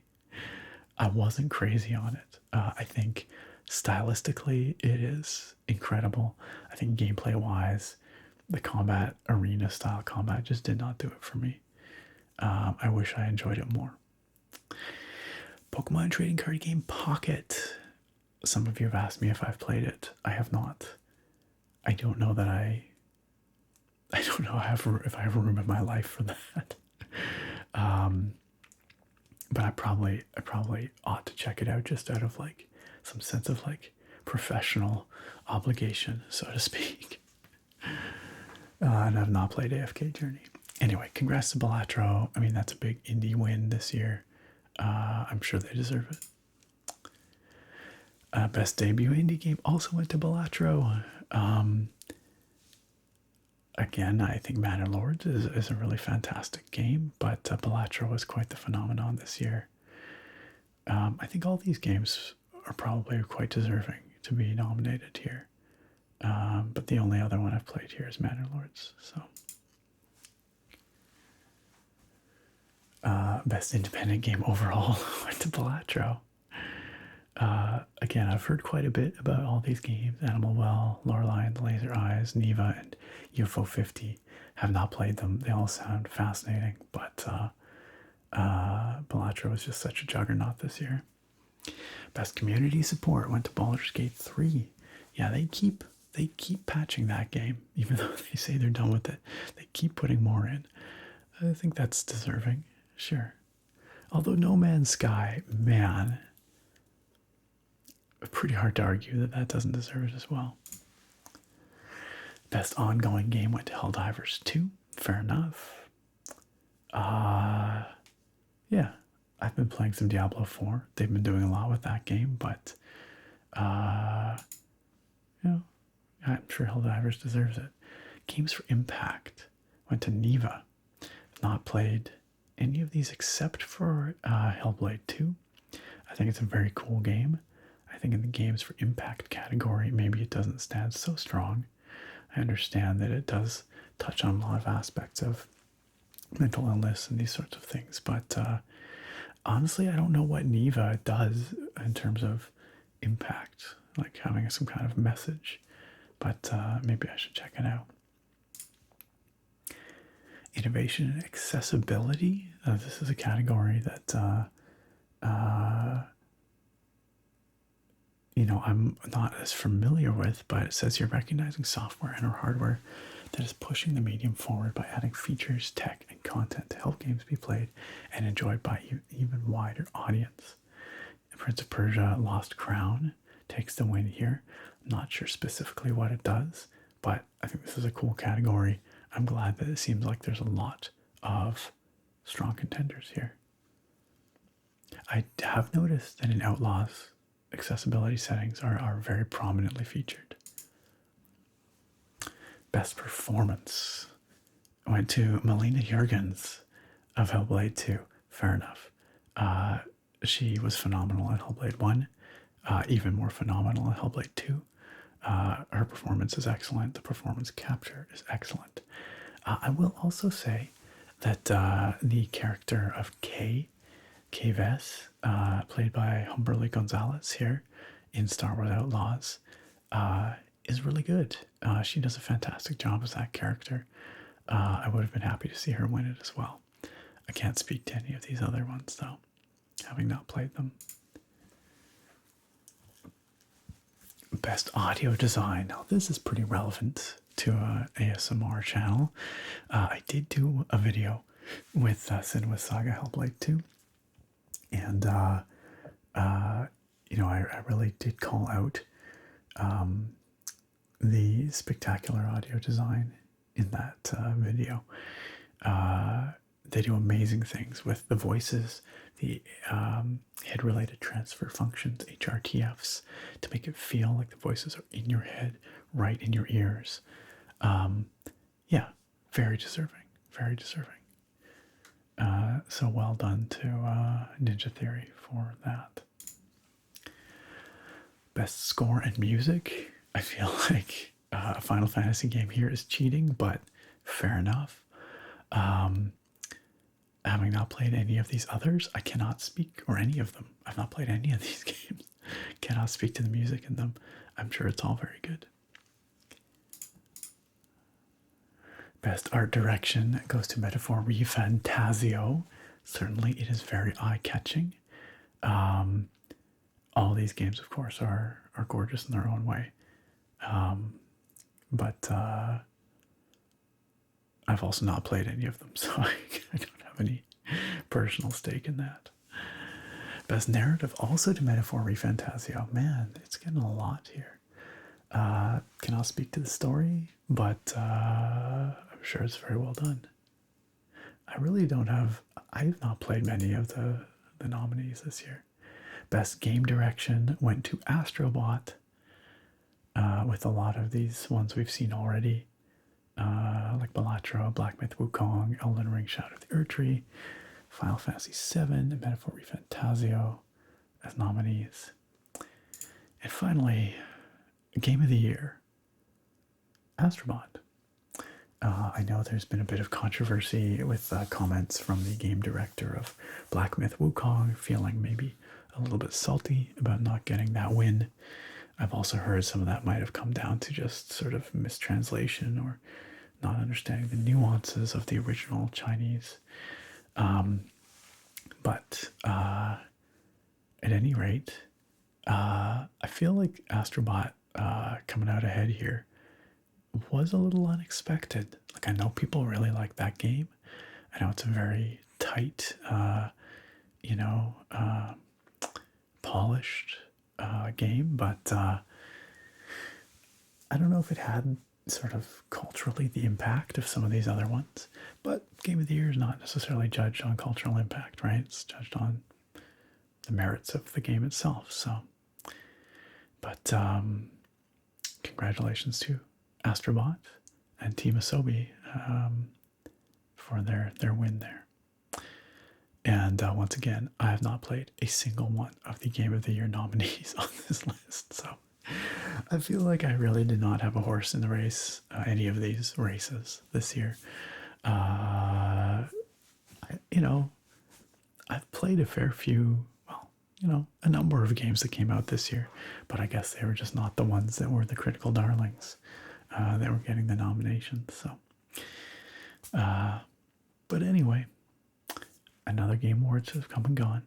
I wasn't crazy on it. I think stylistically it is incredible. I think gameplay-wise, the combat, arena style combat just did not do it for me. I wish I enjoyed it more. Pokemon trading card game Pocket. Some of you have asked me if I've played it. I have not. I don't know that I don't know if I have room in my life for that. But I probably ought to check it out just out of like some sense of like professional obligation, so to speak. And I've not played AFK Journey. Anyway, congrats to Balatro. I mean, that's a big indie win this year. I'm sure they deserve it. Best debut indie game also went to Balatro. Again, I think Manor Lords is a really fantastic game, but Balatro was quite the phenomenon this year. I think all these games are probably quite deserving to be nominated here. But the only other one I've played here is Manor Lords. So, best independent game overall went to Balatro. Again, I've heard quite a bit about all these games. Animal Well, Lorelei and the Laser Eyes, Neva, and UFO 50. Have not played them. They all sound fascinating, but Balatro was just such a juggernaut this year. Best community support went to Baldur's Gate 3. Yeah, they keep patching that game, even though they say they're done with it. They keep putting more in. I think that's deserving, sure. Although No Man's Sky, man, pretty hard to argue that doesn't deserve it as well. Best ongoing game went to Helldivers 2. Fair enough. Yeah, I've been playing some Diablo 4. They've been doing a lot with that game, but I'm sure Helldivers deserves it. Games for Impact went to Neva. Not played any of these except for Hellblade 2. I think it's a very cool game. I think in the games for Impact category, maybe it doesn't stand so strong. I understand that it does touch on a lot of aspects of mental illness and these sorts of things, but honestly, I don't know what Neva does in terms of impact, like having some kind of message, but maybe I should check it out. Innovation and accessibility. This is a category that I'm not as familiar with, but it says you're recognizing software and or hardware that is pushing the medium forward by adding features, tech, and content to help games be played and enjoyed by an even wider audience. Prince of Persia Lost Crown takes the win here. I'm not sure specifically what it does, but I think this is a cool category. I'm glad that it seems like there's a lot of strong contenders here. I have noticed that in Outlaws, accessibility settings are very prominently featured. Best performance went to Melina Jurgens of Hellblade 2. Fair enough. She was phenomenal in Hellblade 1, even more phenomenal in Hellblade 2. Her performance is excellent. The performance capture is excellent. I will also say that the character of Kay Vess, played by Humberly Gonzalez here in Star Wars Outlaws, is really good. She does a fantastic job as that character. I would have been happy to see her win it as well. I can't speak to any of these other ones, though, having not played them. Best audio design. Now, this is pretty relevant to an ASMR channel. I did do a video with Cinema Saga Hellblade 2. And, I really did call out the spectacular audio design in that video. They do amazing things with the voices, the head-related transfer functions, HRTFs, to make it feel like the voices are in your head, right in your ears. Yeah, very deserving, very deserving. So well done to Ninja Theory for that. Best score and music. I feel like a Final Fantasy game here is cheating, but fair enough. Having not played any of these others, I cannot speak, or any of them. I've not played any of these games. Cannot speak to the music in them. I'm sure it's all very good. Best art direction goes to Metaphor ReFantasio. Certainly it is very eye-catching. All these games, of course, are gorgeous in their own way. But I've also not played any of them, so I don't have any personal stake in that. Best narrative also to Metaphor ReFantasio. Man, it's getting a lot here. Cannot speak to the story, but I'm sure it's very well done. I have not played many of the nominees this year. Best game direction went to Astrobot, with a lot of these ones we've seen already, like Balatro, Black Myth Wukong, Elden Ring, Shadow of the Erdtree, Final Fantasy VII, and Metaphor ReFantasio as nominees. And finally, Game of the Year, Astrobot. I know there's been a bit of controversy with comments from the game director of Black Myth Wukong feeling maybe a little bit salty about not getting that win. I've also heard some of that might have come down to just sort of mistranslation or not understanding the nuances of the original Chinese. But at any rate, I feel like Astrobot coming out ahead here was a little unexpected. Like, I know people really like that game. I know it's a very tight, polished game, but I don't know if it had sort of culturally the impact of some of these other ones. But Game of the Year is not necessarily judged on cultural impact, right? It's judged on the merits of the game itself. So, but congratulations to Astrobot and Team Asobi for their win there. And once again, I have not played a single one of the Game of the Year nominees on this list, so I feel like I really did not have a horse in the race, any of these races this year. I've played a fair few, a number of games that came out this year, but I guess they were just not the ones that were the critical darlings that were getting the nominations. So, but anyway, another Game Awards have come and gone.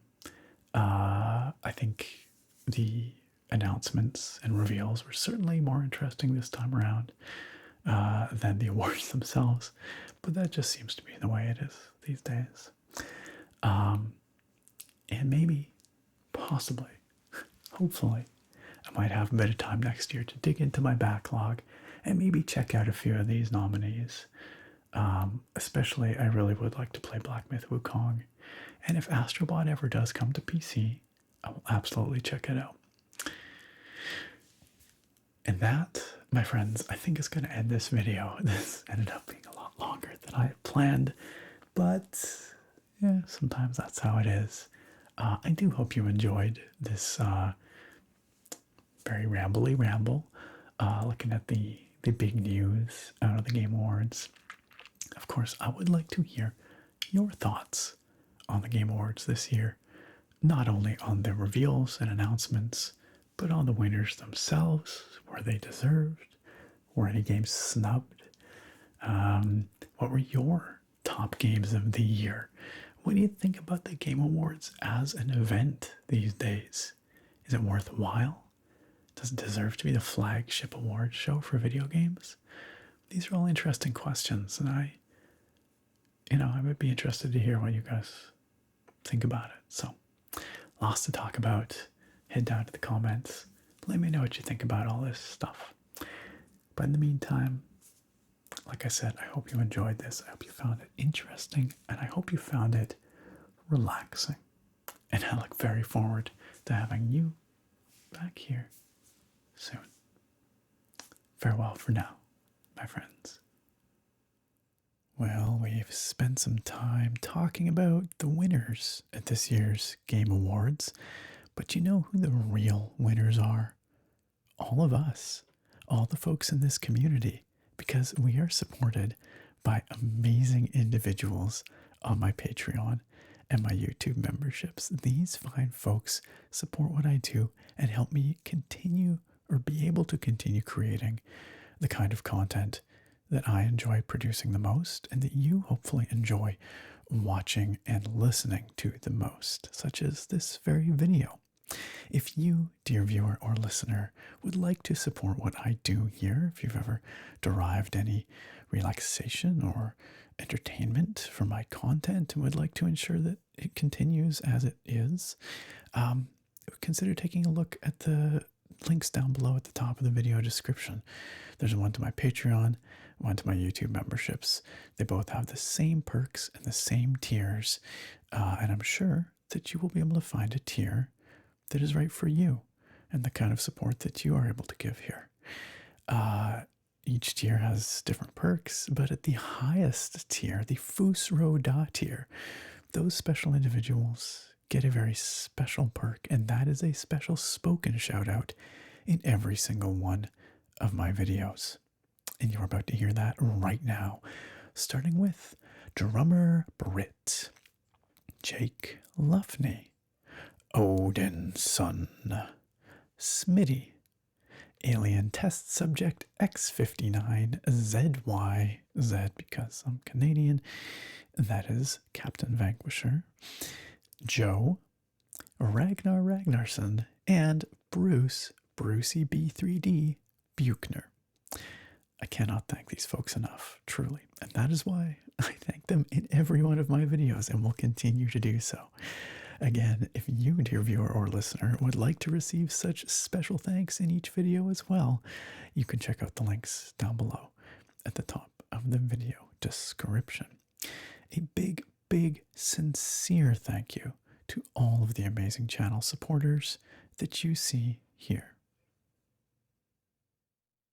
I think the announcements and reveals were certainly more interesting this time around than the awards themselves, but that just seems to be the way it is these days. And maybe, possibly, hopefully, I might have a bit of time next year to dig into my backlog and maybe check out a few of these nominees. Especially, I really would like to play Black Myth Wukong. And if Astrobot ever does come to PC, I will absolutely check it out. And that, my friends, I think is going to end this video. This ended up being a lot longer than I had planned, but yeah, sometimes that's how it is. I do hope you enjoyed this very rambly ramble, looking at the big news out of the Game Awards. Of course, I would like to hear your thoughts on the Game Awards this year, not only on the reveals and announcements, but on the winners themselves. Were they deserved? Were any games snubbed? What were your top games of the year? What do you think about the Game Awards as an event these days? Is it worthwhile? Does it deserve to be the flagship award show for video games? These are all interesting questions, and I would be interested to hear what you guys think about it. So, lots to talk about. Head down to the comments. Let me know what you think about all this stuff. But in the meantime, like I said, I hope you enjoyed this. I hope you found it interesting, and I hope you found it relaxing. And I look very forward to having you back here soon. Farewell for now, my friends. Well, we've spent some time talking about the winners at this year's Game Awards, but you know who the real winners are? All of us, all the folks in this community, because we are supported by amazing individuals on my Patreon and my YouTube memberships. These fine folks support what I do and help me continue or be able to continue creating the kind of content that I enjoy producing the most and that you hopefully enjoy watching and listening to the most, such as this very video. If you, dear viewer or listener, would like to support what I do here, if you've ever derived any relaxation or entertainment from my content and would like to ensure that it continues as it is, consider taking a look at the links down below at the top of the video description. There's one to my Patreon, one to my YouTube memberships. They both have the same perks and the same tiers, and I'm sure that you will be able to find a tier that is right for you and the kind of support that you are able to give here. Each tier has different perks, but at the highest tier, the Fus Roda tier, those special individuals get a very special perk, and that is a special spoken shout out in every single one of my videos. And you're about to hear that right now, starting with Drummer Brit, Jake Luffney, Odin Son, Smitty, Alien Test Subject X59, ZYZ because I'm Canadian, that is Captain Vanquisher, Joe, Ragnar Ragnarsson, and Brucey B3D Buchner. I cannot thank these folks enough, truly, and that is why I thank them in every one of my videos and will continue to do so. Again, if you, dear viewer or listener, would like to receive such special thanks in each video as well, you can check out the links down below at the top of the video description. A big, big, sincere thank you to all of the amazing channel supporters that you see here.